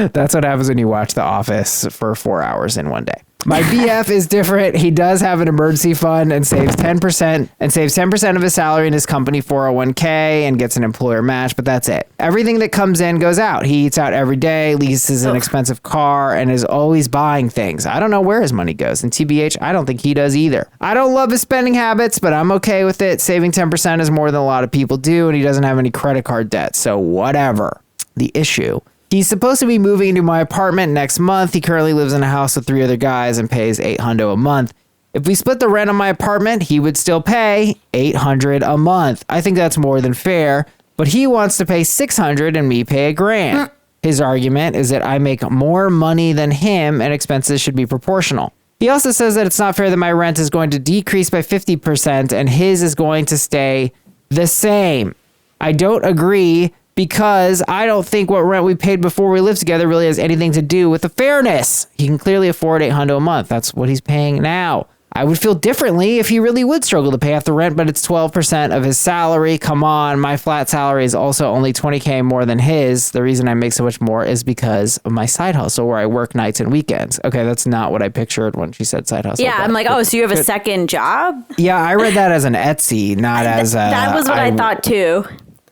That's what happens when you watch The Office for 4 hours in one day. My BF is different. He does have an emergency fund and saves 10% of his salary in his company 401k and gets an employer match, but that's it. Everything that comes in goes out. He eats out every day, leases an expensive car, and is always buying things. I don't know where his money goes, and TBH, I don't think he does either. I don't love his spending habits, but I'm okay with it. Saving 10% is more than a lot of people do, and he doesn't have any credit card debt, so whatever. The issue: he's supposed to be moving into my apartment next month. He currently lives in a house with 3 other guys and pays $800 a month. If we split the rent on my apartment, he would still pay $800 a month. I think that's more than fair, but he wants to pay $600 and me pay $1,000. His argument is that I make more money than him and expenses should be proportional. He also says that it's not fair that my rent is going to decrease by 50% and his is going to stay the same. I don't agree, because I don't think what rent we paid before we lived together really has anything to do with the fairness. He can clearly afford $800 a month. That's what he's paying now. I would feel differently if he really would struggle to pay off the rent, but it's 12% of his salary. Come on, my flat salary is also only 20K more than his. The reason I make so much more is because of my side hustle where I work nights and weekends. Okay, that's not what I pictured when she said side hustle. Yeah, I'm like, oh, so you have a second job? Yeah, I read that as an Etsy, not as a... That was what I thought too.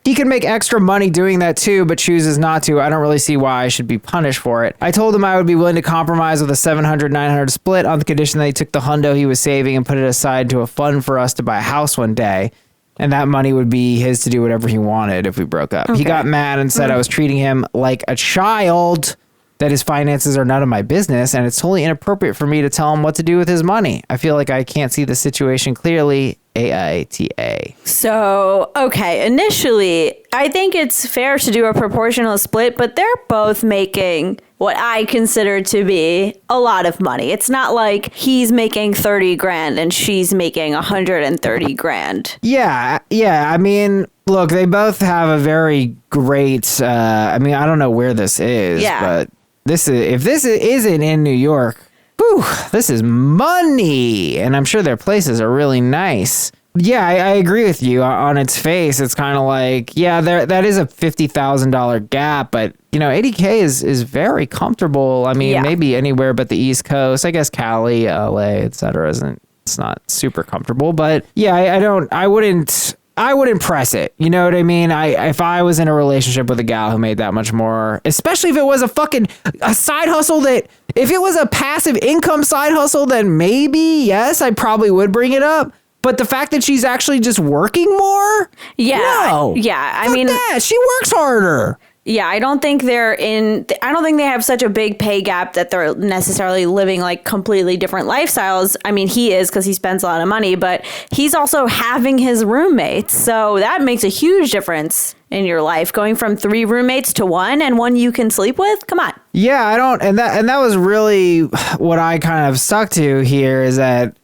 He can make extra money doing that too, but chooses not to. I don't really see why I should be punished for it. I told him I would be willing to compromise with a 700-900 split on the condition that he took the hundo he was saving and put it aside to a fund for us to buy a house one day. And that money would be his to do whatever he wanted if we broke up. Okay. He got mad and said I was treating him like a child, that his finances are none of my business, and it's totally inappropriate for me to tell him what to do with his money. I feel like I can't see the situation clearly. AITA. So, okay, initially, I think it's fair to do a proportional split, but they're both making what I consider to be a lot of money. It's not like he's making 30 grand and she's making 130 grand. Yeah. I mean, look, they both have a very great, I don't know where this is, but if this isn't in New York, whew, this is money. And I'm sure their places are really nice. Yeah, I agree with you. On its face, it's kind of like, yeah, that is a $50,000 gap, but 80K is very comfortable. I mean, maybe anywhere but the East Coast. I guess Cali, LA, etc. It's not super comfortable, but yeah, I wouldn't press it. You know what I mean? If I was in a relationship with a gal who made that much more, especially if it was a side hustle if it was a passive income side hustle, then maybe, yes, I probably would bring it up. But the fact that she's actually just working more? Yeah. No. Yeah. I Fuck mean, that. She works harder. Yeah, I don't think I don't think they have such a big pay gap that they're necessarily living like completely different lifestyles. I mean, he is because he spends a lot of money, but he's also having his roommates. So that makes a huge difference in your life, going from 3 roommates to 1 and 1 you can sleep with. Come on. Yeah, and that was really what I kind of stuck to here, is that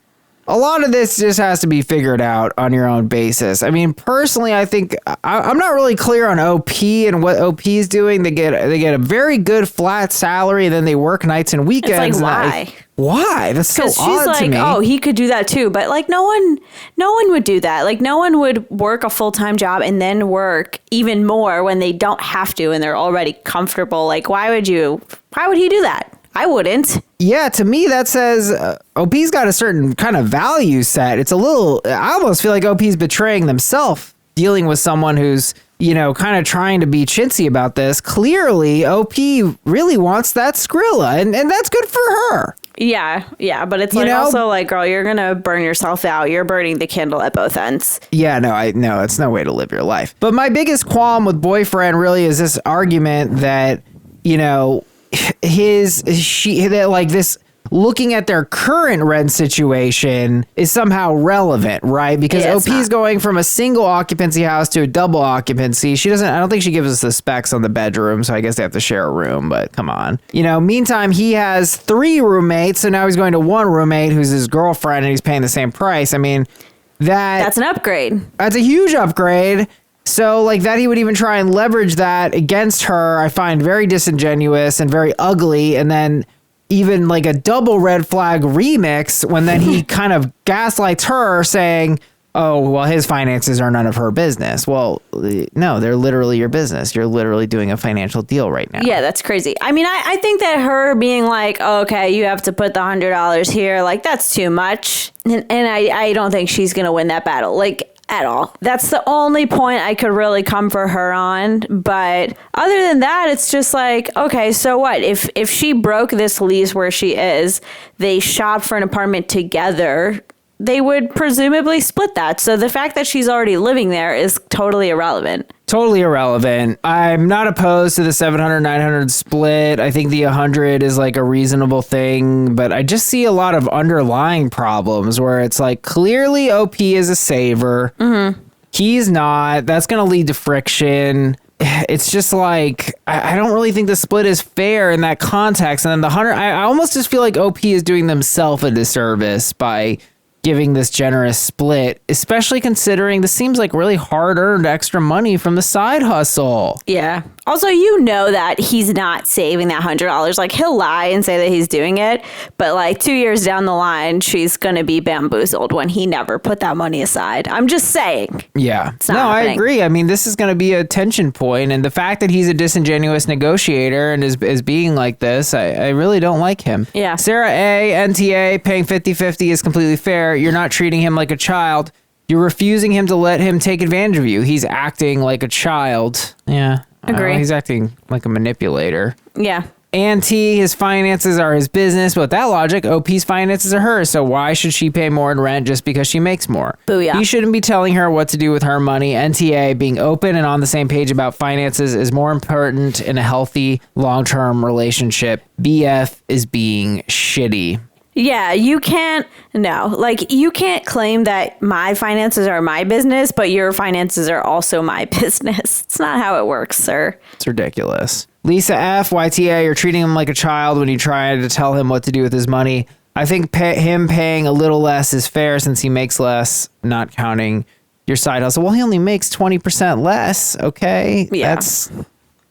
a lot of this just has to be figured out on your own basis. I mean, personally, I think I'm not really clear on OP and what OP is doing. They get a very good flat salary, and then they work nights and weekends. It's like, why? Why? That's so odd to me. Because she's like, oh, he could do that too. But like, no one would do that. Like, no one would work a full-time job and then work even more when they don't have to and they're already comfortable. Like, why would he do that? I wouldn't. Yeah, to me, that says OP's got a certain kind of value set. It's a little, I almost feel like OP's betraying themselves, dealing with someone who's, kind of trying to be chintzy about this. Clearly, OP really wants that Skrilla, and that's good for her. Yeah, but it's like also like, girl, you're going to burn yourself out. You're burning the candle at both ends. Yeah, no, it's no way to live your life. But my biggest qualm with boyfriend really is this argument that, this looking at their current rent situation is somehow relevant, right? Because Yeah, it's OP is not. going from a single occupancy house to a double occupancy. I don't think she gives us the specs on the bedroom, so I guess they have to share a room, but come on. Meantime, he has 3 roommates, so now he's going to 1 roommate who's his girlfriend and he's paying the same price. I mean, That's an upgrade. that's a huge upgrade. So like that he would even try and leverage that against her, I find very disingenuous and very ugly. And then even like a double red flag remix when then he kind of gaslights her saying, oh, well, his finances are none of her business. Well, no, they're literally your business. You're literally doing a financial deal right now. Yeah, that's crazy. I mean, I think that her being like, okay, you have to put the $100 here, like that's too much. And I don't think she's going to win that battle. Like, at all. That's the only point I could really come for her on. But other than that, it's just like, okay, so what? If she broke this lease where she is, they shop for an apartment together, they would presumably split that. So the fact that she's already living there is totally irrelevant. Totally irrelevant. I'm not opposed to the 700-900 split. I think the 100 is like a reasonable thing, but I just see a lot of underlying problems where it's like clearly OP is a saver. Mm-hmm. He's not. That's going to lead to friction. It's just like, I don't really think the split is fair in that context. And then the 100, I almost just feel like OP is doing themselves a disservice by giving this generous split, especially considering this seems like really hard-earned extra money from the side hustle. Yeah. Also, that he's not saving that $100. Like, he'll lie and say that he's doing it, but like 2 years down the line, she's going to be bamboozled when he never put that money aside. I'm just saying. Yeah. It's not No, I happening. agree. I mean, this is going to be a tension point, and the fact that he's a disingenuous negotiator and is being like this, I really don't like him. Yeah. Sarah A., NTA, paying 50-50 is completely fair. You're not treating him like a child. You're refusing him to let him take advantage of you. He's acting like a child. Yeah. Agree. He's acting like a manipulator. Yeah. And T, his finances are his business, but with that logic, OP's finances are hers, so why should she pay more in rent just because she makes more? Booyah. He shouldn't be telling her what to do with her money. NTA, being open and on the same page about finances is more important in a healthy, long-term relationship. BF is being shitty. Yeah, you can't claim that my finances are my business, but your finances are also my business. It's not how it works, sir. It's ridiculous. Lisa F., YTA, you're treating him like a child when you try to tell him what to do with his money. I think him paying a little less is fair since he makes less, not counting your side hustle. Well, he only makes 20% less, okay? Yeah. That's,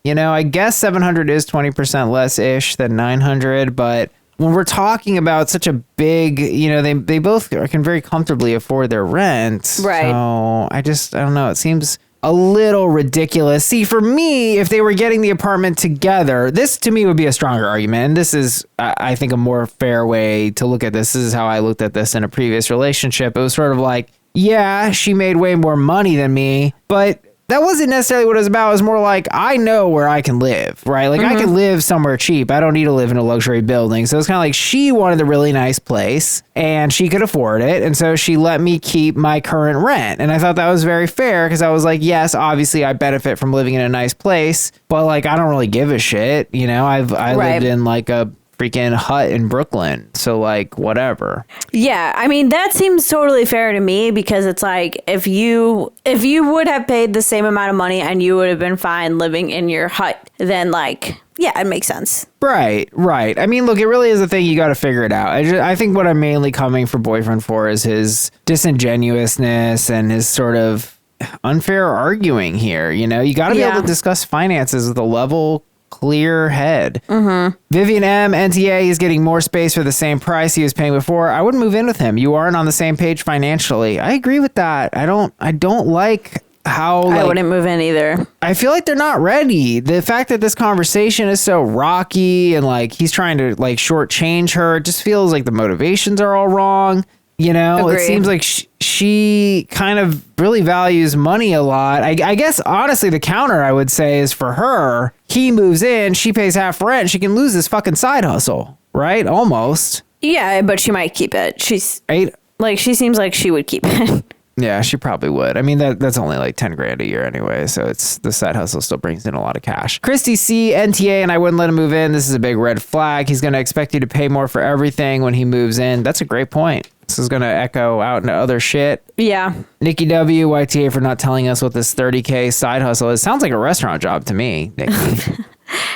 I guess 700 is 20% less-ish than 900, but when we're talking about such a big, they both can very comfortably afford their rent. Right. So I don't know. It seems a little ridiculous. See, for me, if they were getting the apartment together, this to me would be a stronger argument. And this is, I think, a more fair way to look at this. This is how I looked at this in a previous relationship. It was sort of like, yeah, she made way more money than me, but that wasn't necessarily what it was about. It was more like, I know where I can live, right? Like, I can live somewhere cheap. I don't need to live in a luxury building. So it's kind of like she wanted a really nice place and she could afford it. And so she let me keep my current rent. And I thought that was very fair because I was like, yes, obviously I benefit from living in a nice place, but like, I don't really give a shit. I lived in like a freaking hut in Brooklyn. So like, whatever. Yeah, I mean, that seems totally fair to me because it's like if you would have paid the same amount of money and you would have been fine living in your hut, then like, yeah, it makes sense. Right. I mean, look, it really is a thing. You got to figure it out. I think what I'm mainly coming for boyfriend for is his disingenuousness and his sort of unfair arguing here. You got to be able to discuss finances with a level, clear head. Mm-hmm. Vivian M., NTA, is getting more space for the same price he was paying before. I wouldn't move in with him. You aren't on the same page financially. I agree with that. I don't like how I wouldn't move in either. I feel like they're not ready. The fact that this conversation is so rocky and like he's trying to like shortchange her, it just feels like the motivations are all wrong. Agree. It seems like she kind of really values money a lot. I guess, honestly, the counter I would say is for her, he moves in, she pays half rent, she can lose this fucking side hustle, right? Almost. Yeah, but she might keep it. She's Right? like, she seems like she would keep it. Yeah, she probably would. I mean, that's only like 10 grand a year anyway. So it's the side hustle still brings in a lot of cash. Christy C, NTA, and I wouldn't let him move in. This is a big red flag. He's going to expect you to pay more for everything when he moves in. That's a great point. This is going to echo out into other shit. Yeah. Nikki W, YTA for not telling us what this 30K side hustle is. Sounds like a restaurant job to me, Nikki.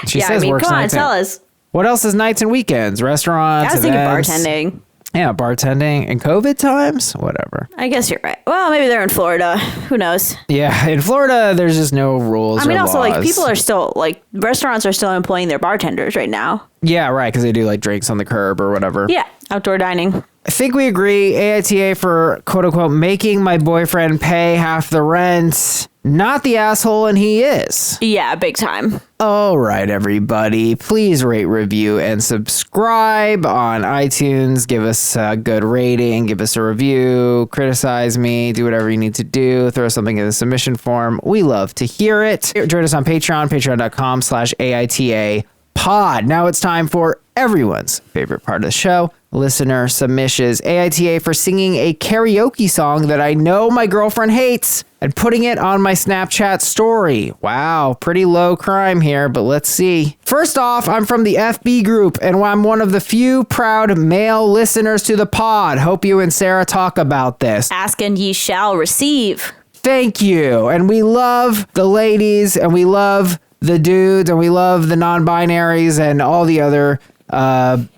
She says works come on, nights tell us. What else is nights and weekends? Restaurants, I was events. thinking bartending. Yeah, bartending in COVID times, whatever. I guess you're right. Well, maybe they're in Florida. Who knows? Yeah, in Florida, there's just no rules. I mean, or also, laws. like, people are still, like, restaurants are still employing their bartenders right now. Yeah, right, because they do, like, drinks on the curb or whatever. Yeah, outdoor dining. I think we agree, AITA for, quote-unquote, making my boyfriend pay half the rent. Not the asshole, and he is. Yeah, big time. All right, everybody. Please rate, review, and subscribe on iTunes. Give us a good rating. Give us a review. Criticize me. Do whatever you need to do. Throw something in the submission form. We love to hear it. Join us on Patreon, patreon.com/AITA pod. Now it's time for everyone's favorite part of the show, listener submissions. AITA for singing a karaoke song that I know my girlfriend hates and putting it on my Snapchat story. Wow, pretty low crime here, but let's see. First off, I'm from the FB group, and I'm one of the few proud male listeners to the pod. Hope you and Sarah talk about this. Ask and ye shall receive. Thank you. And we love the ladies, and we love the dudes, and we love the non-binaries and all the other I'm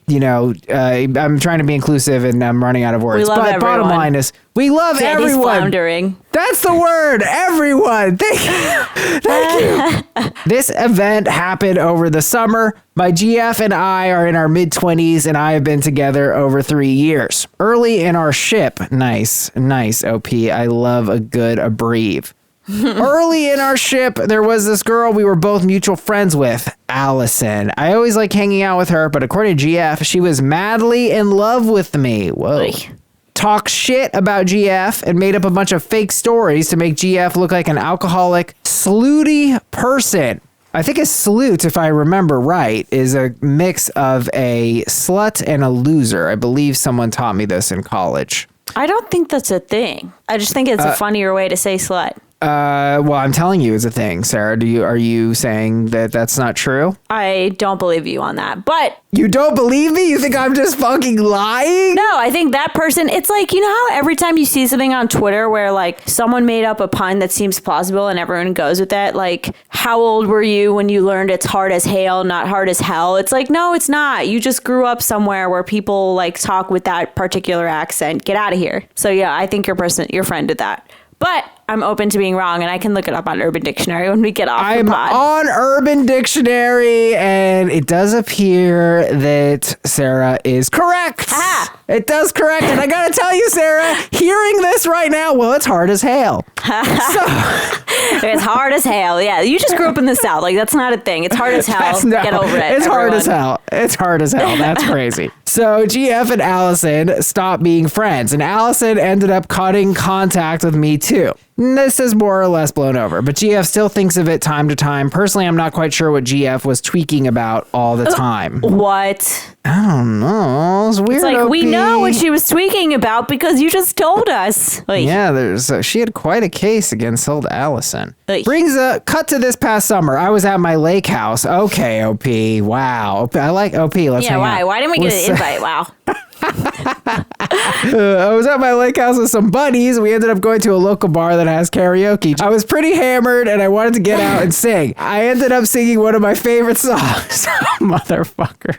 trying to be inclusive and I'm running out of words. We love everyone. Bottom line is, we love Sandy's everyone. floundering. That's the word. Everyone. Thank you. Thank you. This event happened over the summer. My GF and I are in our mid-20s and I have been together over 3 years. Early in our ship. Nice, OP. I love a good abbrev. Early in our ship, there was this girl we were both mutual friends with, Allison. I always like hanging out with her, but according to GF, she was madly in love with me. Whoa. Oy. Talked shit about GF and made up a bunch of fake stories to make GF look like an alcoholic, slutty person. I think a slut, if I remember right, is a mix of a slut and a loser. I believe someone taught me this in college. I don't think that's a thing. I just think it's a funnier way to say slut. Well, I'm telling you it's a thing, Sarah. Are you saying that that's not true? I don't believe you on that, but... You don't believe me? You think I'm just fucking lying? No, I think that person, it's like, you know how every time you see something on Twitter where like someone made up a pun that seems plausible and everyone goes with that? Like, how old were you when you learned it's hard as hail, not hard as hell? It's like, no, it's not. You just grew up somewhere where people like talk with that particular accent. Get out of here. So yeah, I think your friend did that. But I'm open to being wrong, and I can look it up on Urban Dictionary when we get off the pod. I'm on Urban Dictionary, and it does appear that Sarah is correct. Ha! It does correct, and I gotta tell you, Sarah, hearing this right now, well, it's hard as hell. It's hard as hell. Yeah, you just grew up in the South. Like, that's not a thing. It's hard as hell. Get over it. It's hard everyone. as hell. It's hard as hell. That's crazy. So GF and Allison stopped being friends, and Allison ended up cutting contact with me too. This is more or less blown over, but GF still thinks of it time to time. Personally, I'm not quite sure what GF was tweaking about all the time. What? I don't know. It's weird. It's like, OP. we know what she was tweaking about because you just told us. Like, Yeah, she had quite a case against old Allison. Oy. Brings a cut to this past summer. I was at my lake house. Okay, OP. Wow. I like OP. Let's hang out. Why didn't we get an invite? Wow. I was at my lake house with some buddies. We ended up going to a local bar that has karaoke. I was pretty hammered and I wanted to get out and sing. I ended up singing one of my favorite songs. Motherfucker.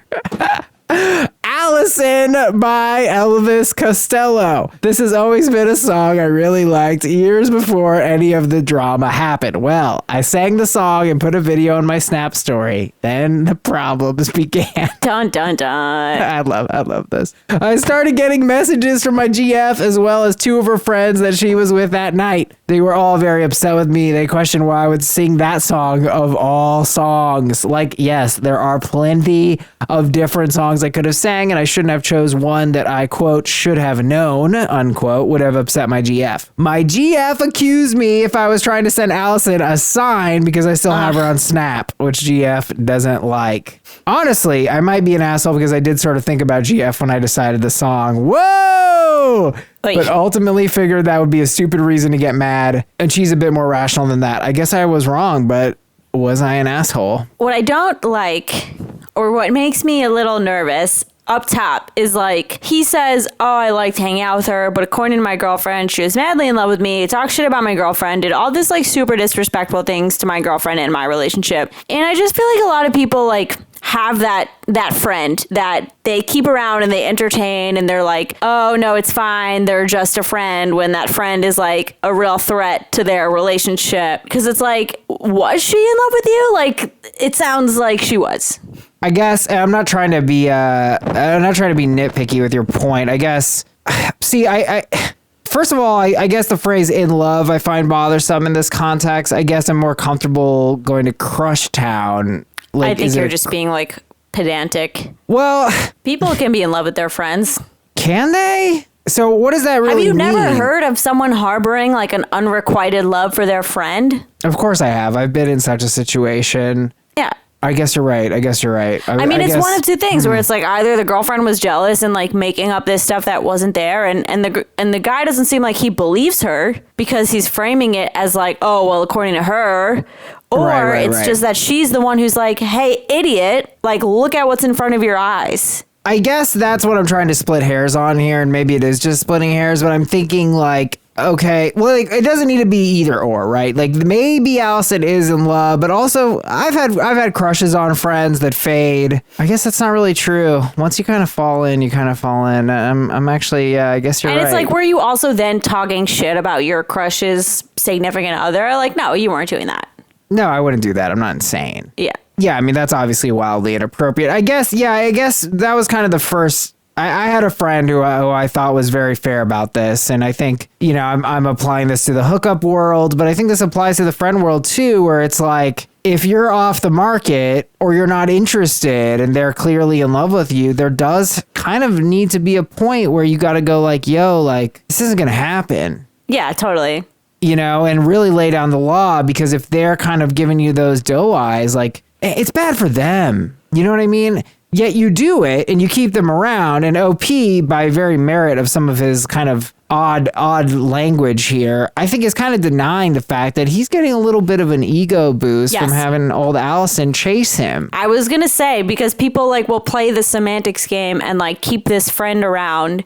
Allison by Elvis Costello. This has always been a song I really liked years before any of the drama happened. Well, I sang the song and put a video on my Snap story. Then the problems began. Dun, dun, dun. I love this. I started getting messages from my GF as well as two of her friends that she was with that night. They were all very upset with me. They questioned why I would sing that song of all songs. Like, yes, there are plenty of different songs I could have sang, and I shouldn't have chose one that I, quote, should have known, unquote, would have upset my GF. My GF accused me if I was trying to send Allison a sign because I still have her on Snap, which GF doesn't like. Honestly, I might be an asshole because I did sort of think about GF when I decided the song. Whoa! But ultimately figured that would be a stupid reason to get mad. And she's a bit more rational than that. I guess I was wrong, but was I an asshole? What I don't like, or what makes me a little nervous up top, is like, he says, oh, I liked hanging out with her, but according to my girlfriend, she was madly in love with me, talked shit about my girlfriend, did all this like super disrespectful things to my girlfriend and my relationship. And I just feel like a lot of people like have that friend that they keep around and they entertain, and they're like, oh no, it's fine, they're just a friend, when that friend is like a real threat to their relationship. Because it's like, was she in love with you? Like, it sounds like she was. I guess I'm not trying to be nitpicky with your point. I guess, see, I first of all, I guess the phrase "in love" I find bothersome in this context. I guess I'm more comfortable going to Crush Town. Like, I think you're just being like pedantic. Well, people can be in love with their friends. Can they? So what does that really mean? Have you never heard of someone harboring like an unrequited love for their friend? Of course I have. I've been in such a situation. Yeah. I guess you're right. I mean, it's guess, one of two things where it's like either the girlfriend was jealous and like making up this stuff that wasn't there, and the guy doesn't seem like he believes her because he's framing it as like, oh, well, according to her. Or it's just that she's the one who's like, hey, idiot, like, look at what's in front of your eyes. I guess that's what I'm trying to split hairs on here, and maybe it is just splitting hairs, but I'm thinking like, okay, well, like, it doesn't need to be either or, right? Like, maybe Allison is in love, but also I've had crushes on friends that fade. I guess that's not really true. Once you kind of fall in, you kind of fall in. I'm actually, I guess you're right. And it's like, were you also then talking shit about your crush's significant other? Like, no, you weren't doing that. No, I wouldn't do that. I'm not insane. Yeah. Yeah, I mean, that's obviously wildly inappropriate. I guess that was kind of the first. I had a friend who I thought was very fair about this, and I think, you know, I'm applying this to the hookup world, but I think this applies to the friend world too, where it's like, if you're off the market or you're not interested and they're clearly in love with you, there does kind of need to be a point where you got to go like, yo, like, this isn't going to happen. Yeah, totally. You know, and really lay down the law, because if they're kind of giving you those doe eyes, like, it's bad for them. You know what I mean? Yet you do it and you keep them around. And OP, by very merit of some of his kind of odd language here, I think is kind of denying the fact that he's getting a little bit of an ego boost from having old Allison chase him. I was going to say, because people like will play the semantics game and like keep this friend around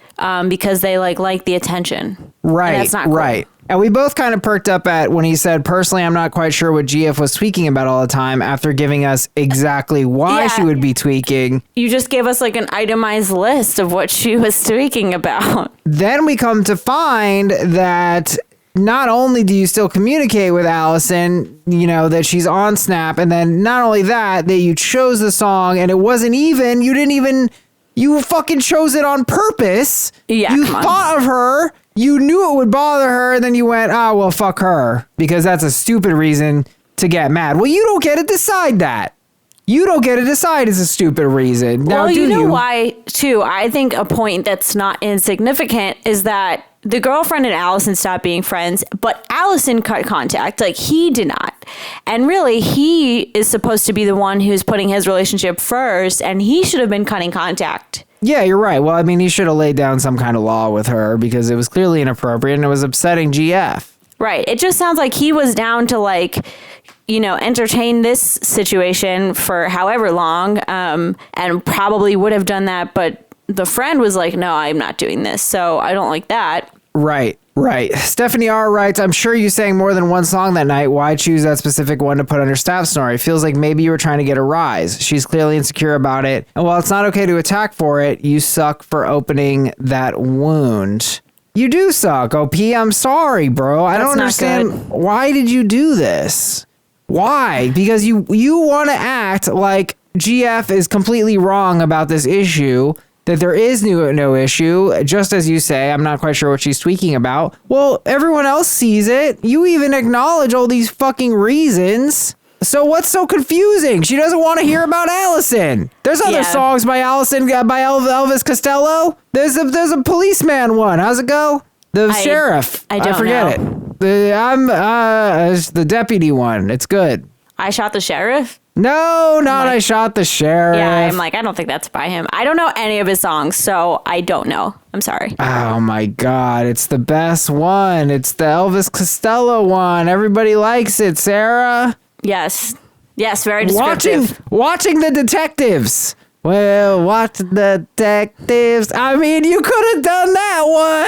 because they like the attention. Right. And that's not cool. Right. And we both kind of perked up at when he said, personally, I'm not quite sure what GF was tweaking about all the time, after giving us exactly why she would be tweaking. You just gave us like an itemized list of what she was tweaking about. Then we come to find that not only do you still communicate with Allison, you know, that she's on Snap, and then not only that you chose the song and it wasn't even, you fucking chose it on purpose. Yeah, you thought of her. You knew it would bother her, and then you went, well, fuck her, because that's a stupid reason to get mad. Well, you don't get to decide that. You don't get to decide it's a stupid reason. Now, well, you know why, too? I think a point that's not insignificant is that the girlfriend and Allison stopped being friends, but Allison cut contact. Like, he did not. And really, he is supposed to be the one who's putting his relationship first, and he should have been cutting contact. Yeah, you're right. Well, I mean, he should have laid down some kind of law with her, because it was clearly inappropriate and it was upsetting GF. Right. It just sounds like he was down to, like, you know, entertain this situation for however long, and probably would have done that. But the friend was like, no, I'm not doing this. So I don't like that. Right. Stephanie R. writes, I'm sure you sang more than one song that night. Why choose that specific one to put on your staff story? Feels like maybe you were trying to get a rise. She's clearly insecure about it. And while it's not okay to attack for it, you suck for opening that wound. You do suck, OP. I'm sorry, bro. I don't understand. Why did you do this? Why? Because you want to act like GF is completely wrong about this issue, that there is no issue, just as you say. I'm not quite sure what she's tweaking about. Well, everyone else sees it. You even acknowledge all these fucking reasons. So what's so confusing? She doesn't want to hear about Allison. There's other songs by Allison, by Elvis Costello. There's a policeman one. How's it go? The sheriff. I forget it. I'm the deputy one. It's good. I Shot the Sheriff? No, not I Shot the Sheriff. Yeah, I'm like, I don't think that's by him. I don't know any of his songs, so I don't know. I'm sorry. Oh my God, it's the best one. It's the Elvis Costello one. Everybody likes it, Sarah. Yes, very descriptive. Watching the detectives. Well, watch the detectives. I mean, you could have done that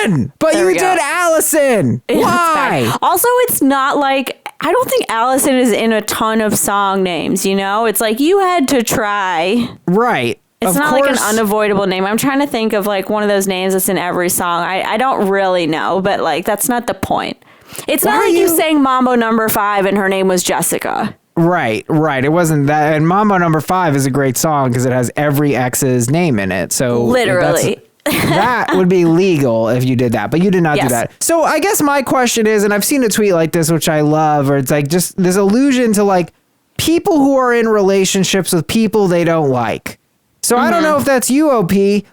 one, but you did Allison. Why? Also, it's not like, I don't think Allison is in a ton of song names, you know? It's like you had to try. Right. It's not like an unavoidable name. I'm trying to think of like one of those names that's in every song. I don't really know, but like that's not the point. It's not like you sang Mambo Number 5 and her name was Jessica. Right. It wasn't that. And Mambo Number 5 is a great song because it has every ex's name in it. So literally. That would be legal if you did that, but you did not do that. So I guess my question is, and I've seen a tweet like this, which I love, or it's like just this allusion to like people who are in relationships with people they don't like. So I don't know if that's you, OP,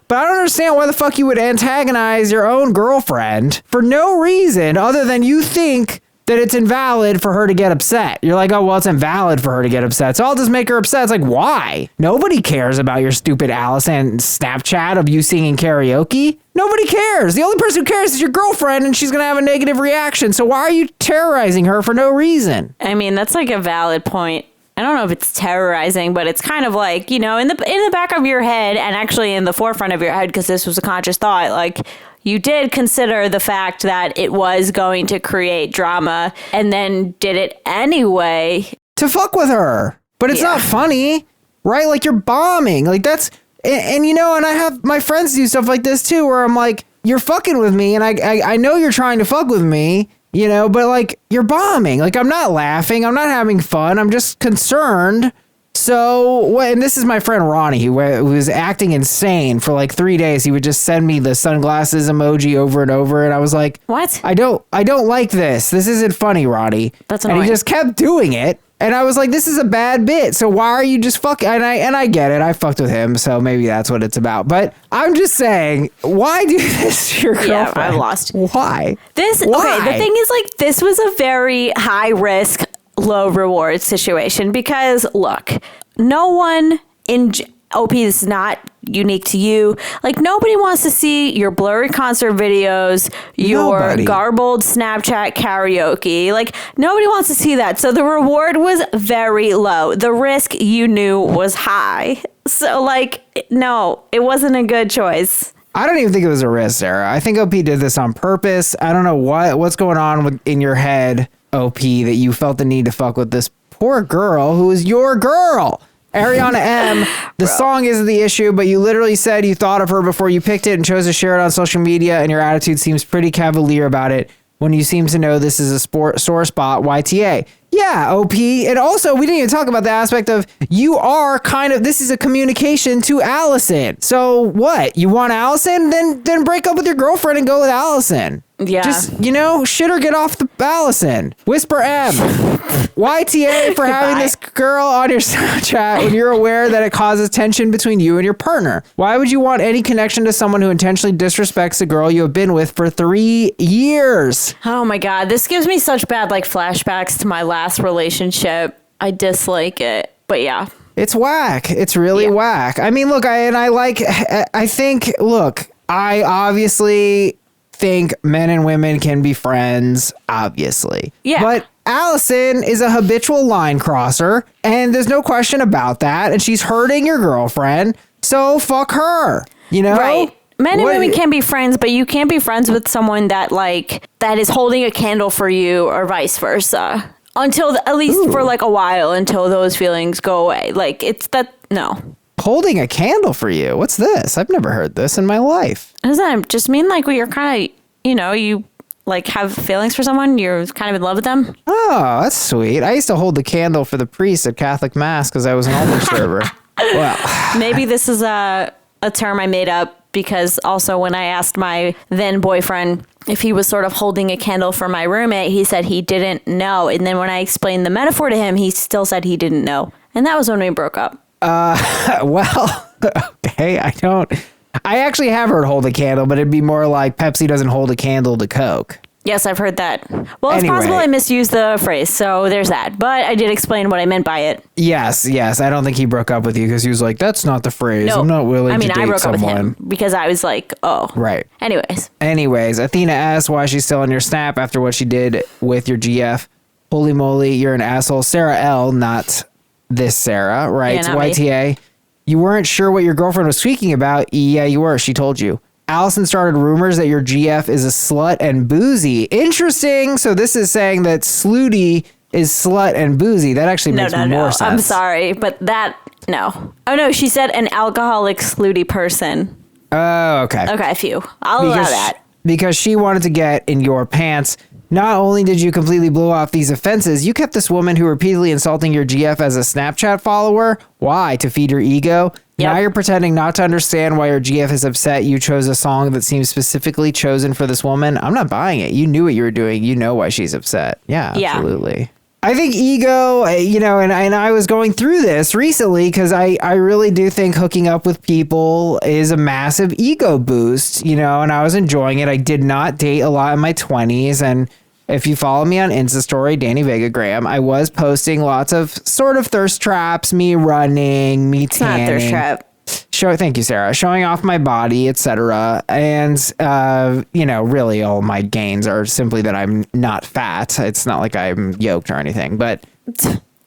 but I don't understand why the fuck you would antagonize your own girlfriend for no reason other than you think that it's invalid for her to get upset. You're like, oh, well, it's invalid for her to get upset, so I'll just make her upset. It's like, why? Nobody cares about your stupid Allison Snapchat of you singing karaoke. Nobody cares. The only person who cares is your girlfriend, and she's going to have a negative reaction. So why are you terrorizing her for no reason? I mean, that's like a valid point. I don't know if it's terrorizing, but it's kind of like, you know, in the back of your head and actually in the forefront of your head, because this was a conscious thought, like you did consider the fact that it was going to create drama and then did it anyway. To fuck with her. But it's not funny, right? Like you're bombing. Like that's, and you know, and I have my friends do stuff like this too, where I'm like, you're fucking with me and I know you're trying to fuck with me. You know, but like you're bombing. Like I'm not laughing. I'm not having fun. I'm just concerned. So, and this is my friend Ronnie, who was acting insane for like 3 days. He would just send me the sunglasses emoji over and over, and I was like, "What? I don't like this. This isn't funny, Ronnie." That's annoying. And he just kept doing it. And I was like, this is a bad bit. So why are you just fucking? And I get it. I fucked with him. So maybe that's what it's about. But I'm just saying, why do this to your girlfriend? Yeah, I've lost. Why? Okay, the thing is like, this was a very high risk, low reward situation because look, no one in OP is not unique to you. Like nobody wants to see your blurry concert videos, your garbled Snapchat karaoke. Like nobody wants to see that. So the reward was very low. The risk you knew was high. So like, no, it wasn't a good choice. I don't even think it was a risk, Sarah. I think OP did this on purpose. I don't know what's going on in your head, OP, that you felt the need to fuck with this poor girl who is your girl. Ariana M, the song isn't the issue, but you literally said you thought of her before you picked it and chose to share it on social media, and your attitude seems pretty cavalier about it when you seem to know this is a sore spot, YTA. Yeah, OP. And also, we didn't even talk about the aspect of you are kind of, this is a communication to Allison. So what? You want Allison? Then break up with your girlfriend and go with Allison. Yeah. Just, you know, shit or get off the Allison. Whisper M. YTA for having this girl on your Snapchat when you're aware that it causes tension between you and your partner. Why would you want any connection to someone who intentionally disrespects a girl you have been with for 3 years? Oh my God. This gives me such bad like flashbacks to my last relationship. I dislike it. But yeah. It's whack. It's really whack. I mean, look, I obviously think men and women can be friends, obviously. Yeah. But Allison is a habitual line crosser, and there's no question about that, and she's hurting your girlfriend, so fuck her. You know? Right. Men and women can be friends, but you can't be friends with someone that is holding a candle for you or vice versa. Until at least for like a while, until those feelings go away. Like it's that, no. Holding a candle for you? What's this? I've never heard this in my life. Doesn't that just mean like when you're kind of, you know, you like have feelings for someone, you're kind of in love with them? Oh, that's sweet. I used to hold the candle for the priest at Catholic Mass because I was an altar server. Well, maybe this is a term I made up because also when I asked my then boyfriend if he was sort of holding a candle for my roommate, he said he didn't know. And then when I explained the metaphor to him, he still said he didn't know. And that was when we broke up. Well, okay, I actually have heard hold a candle, but it'd be more like Pepsi doesn't hold a candle to Coke. Yes, I've heard that. Well, it's possible I misused the phrase, so there's that. But I did explain what I meant by it. Yes. I don't think he broke up with you because he was like, that's not the phrase. No, I'm not willing to date someone. I broke up with him because I was like, oh. Right. Anyways, Athena asks why she's still on your Snap after what she did with your GF. Holy moly, you're an asshole. Sarah L, not this Sarah, right? Yeah, YTA. You weren't sure what your girlfriend was speaking about. Yeah, you were. She told you. Allison started rumors that your GF is a slut and boozy. Interesting. So this is saying that Slutty is slut and boozy. That actually makes more sense. I'm sorry, but no. Oh, no, she said an alcoholic slutty person. Oh, okay. Okay, phew. I'll allow that. Because she wanted to get in your pants. Not only did you completely blow off these offenses, you kept this woman who repeatedly insulting your GF as a Snapchat follower. Why? To feed your ego? Yep. Now you're pretending not to understand why your GF is upset. You chose a song that seems specifically chosen for this woman. I'm not buying it. You knew what you were doing. You know why she's upset. Yeah, absolutely. I think ego, and I was going through this recently because I really do think hooking up with people is a massive ego boost, and I was enjoying it. I did not date a lot in my 20s. And if you follow me on Insta story, Danny Vegagram, I was posting lots of sort of thirst traps, me running, me tanning. It's not a thirst trap. Thank you, Sarah. Showing off my body, etc. And, really all my gains are simply that I'm not fat. It's not like I'm yoked or anything. But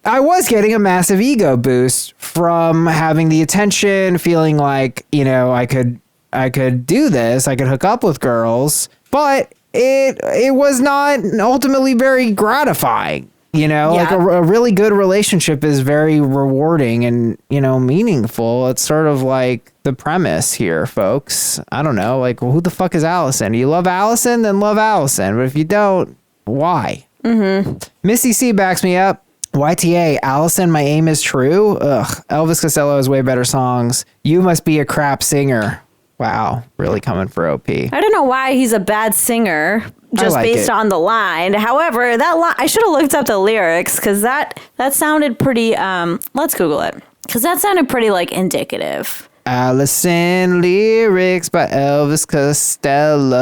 I was getting a massive ego boost from having the attention, feeling like, I could do this. I could hook up with girls. But it was not ultimately very gratifying. Like a really good relationship is very rewarding and, meaningful. It's sort of like the premise here, folks. I don't know. Like, well, who the fuck is Allison? You love Allison? Then love Allison. But if you don't, why? Mm-hmm. Missy C backs me up. YTA, Allison, my aim is true. Ugh, Elvis Costello has way better songs. You must be a crap singer. Wow, really coming for OP. I don't know why he's a bad singer, just based on the line. However, that line, I should have looked up the lyrics because that sounded pretty. Let's Google it because that sounded pretty indicative. Allison lyrics by Elvis Costello.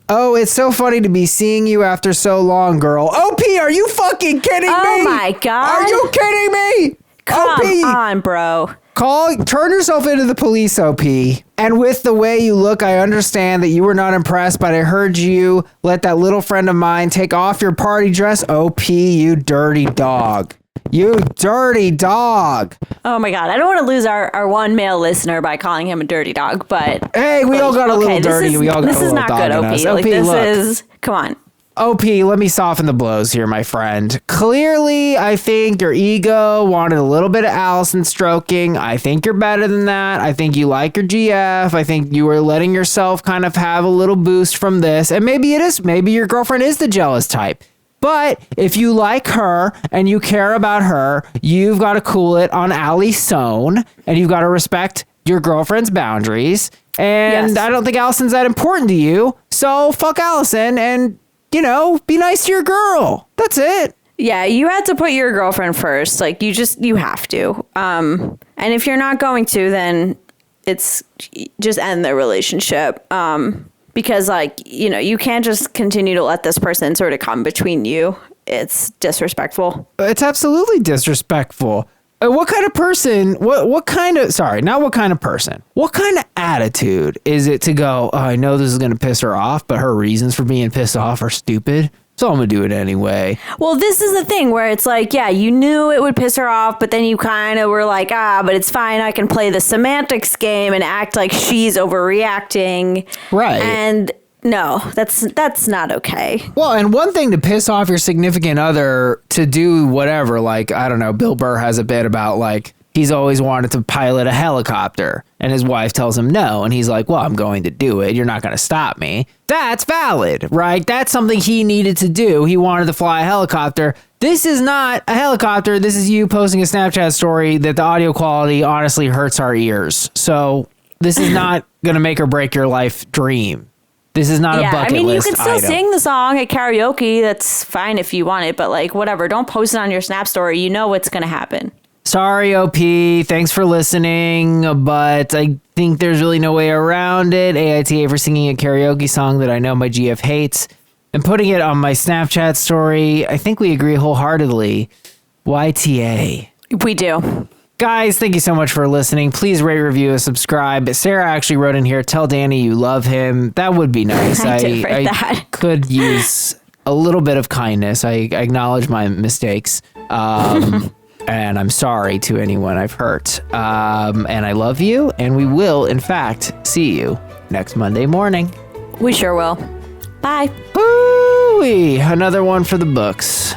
Oh, it's so funny to be seeing you after so long, girl. OP, are you fucking kidding me? Oh my God. Are you kidding me? Come OP. on, bro. Turn yourself into the police, OP. And with the way you look, I understand that you were not impressed, but I heard you let that little friend of mine take off your party dress. OP, you dirty dog. You dirty dog. Oh my God. I don't want to lose our one male listener by calling him a dirty dog, but hey, we all got a little dirty. This is not good, OP. OP, look. Come on. OP, let me soften the blows here, my friend. Clearly, I think your ego wanted a little bit of Allison stroking. I think you're better than that. I think you like your GF. I think you were letting yourself kind of have a little boost from this. And maybe it is. Maybe your girlfriend is the jealous type. But if you like her and you care about her, you've got to cool it on Allie Sohn. And you've got to respect your girlfriend's boundaries. And I don't think Allison's that important to you. So fuck Allison and be nice to your girl. That's it. Yeah, you had to put your girlfriend first. You have to. And if you're not going to, then it's just end the relationship. Because you can't just continue to let this person sort of come between you. It's disrespectful. It's absolutely disrespectful. What kind of person, what kind of attitude is it to go, oh, I know this is going to piss her off, but her reasons for being pissed off are stupid, so I'm going to do it anyway. Well, this is the thing where it's you knew it would piss her off, but then you kind of were like, but it's fine. I can play the semantics game and act like she's overreacting. Right. And no, that's not okay. Well, and one thing to piss off your significant other to do whatever, I don't know, Bill Burr has a bit about he's always wanted to pilot a helicopter and his wife tells him no. And he's like, well, I'm going to do it. You're not going to stop me. That's valid, right? That's something he needed to do. He wanted to fly a helicopter. This is not a helicopter. This is you posting a Snapchat story that the audio quality honestly hurts our ears. So This is not going to make or break your life dream. This is not a bucket list you can still item. sing the song at karaoke. That's fine if you want it, but like whatever. Don't post it on your Snap story. You know what's going to happen. Sorry, OP. Thanks for listening, but I think there's really no way around it. AITA for singing a karaoke song that I know my GF hates and putting it on my Snapchat story. I think we agree wholeheartedly. YTA. We do. Guys, thank you so much for listening. Please rate, review, and subscribe. Sarah actually wrote in here, tell Danny you love him. That would be nice. I did write that. Could use a little bit of kindness. I acknowledge my mistakes. And I'm sorry to anyone I've hurt. And I love you. And we will, in fact, see you next Monday morning. We sure will. Bye. Woo-wee. Another one for the books.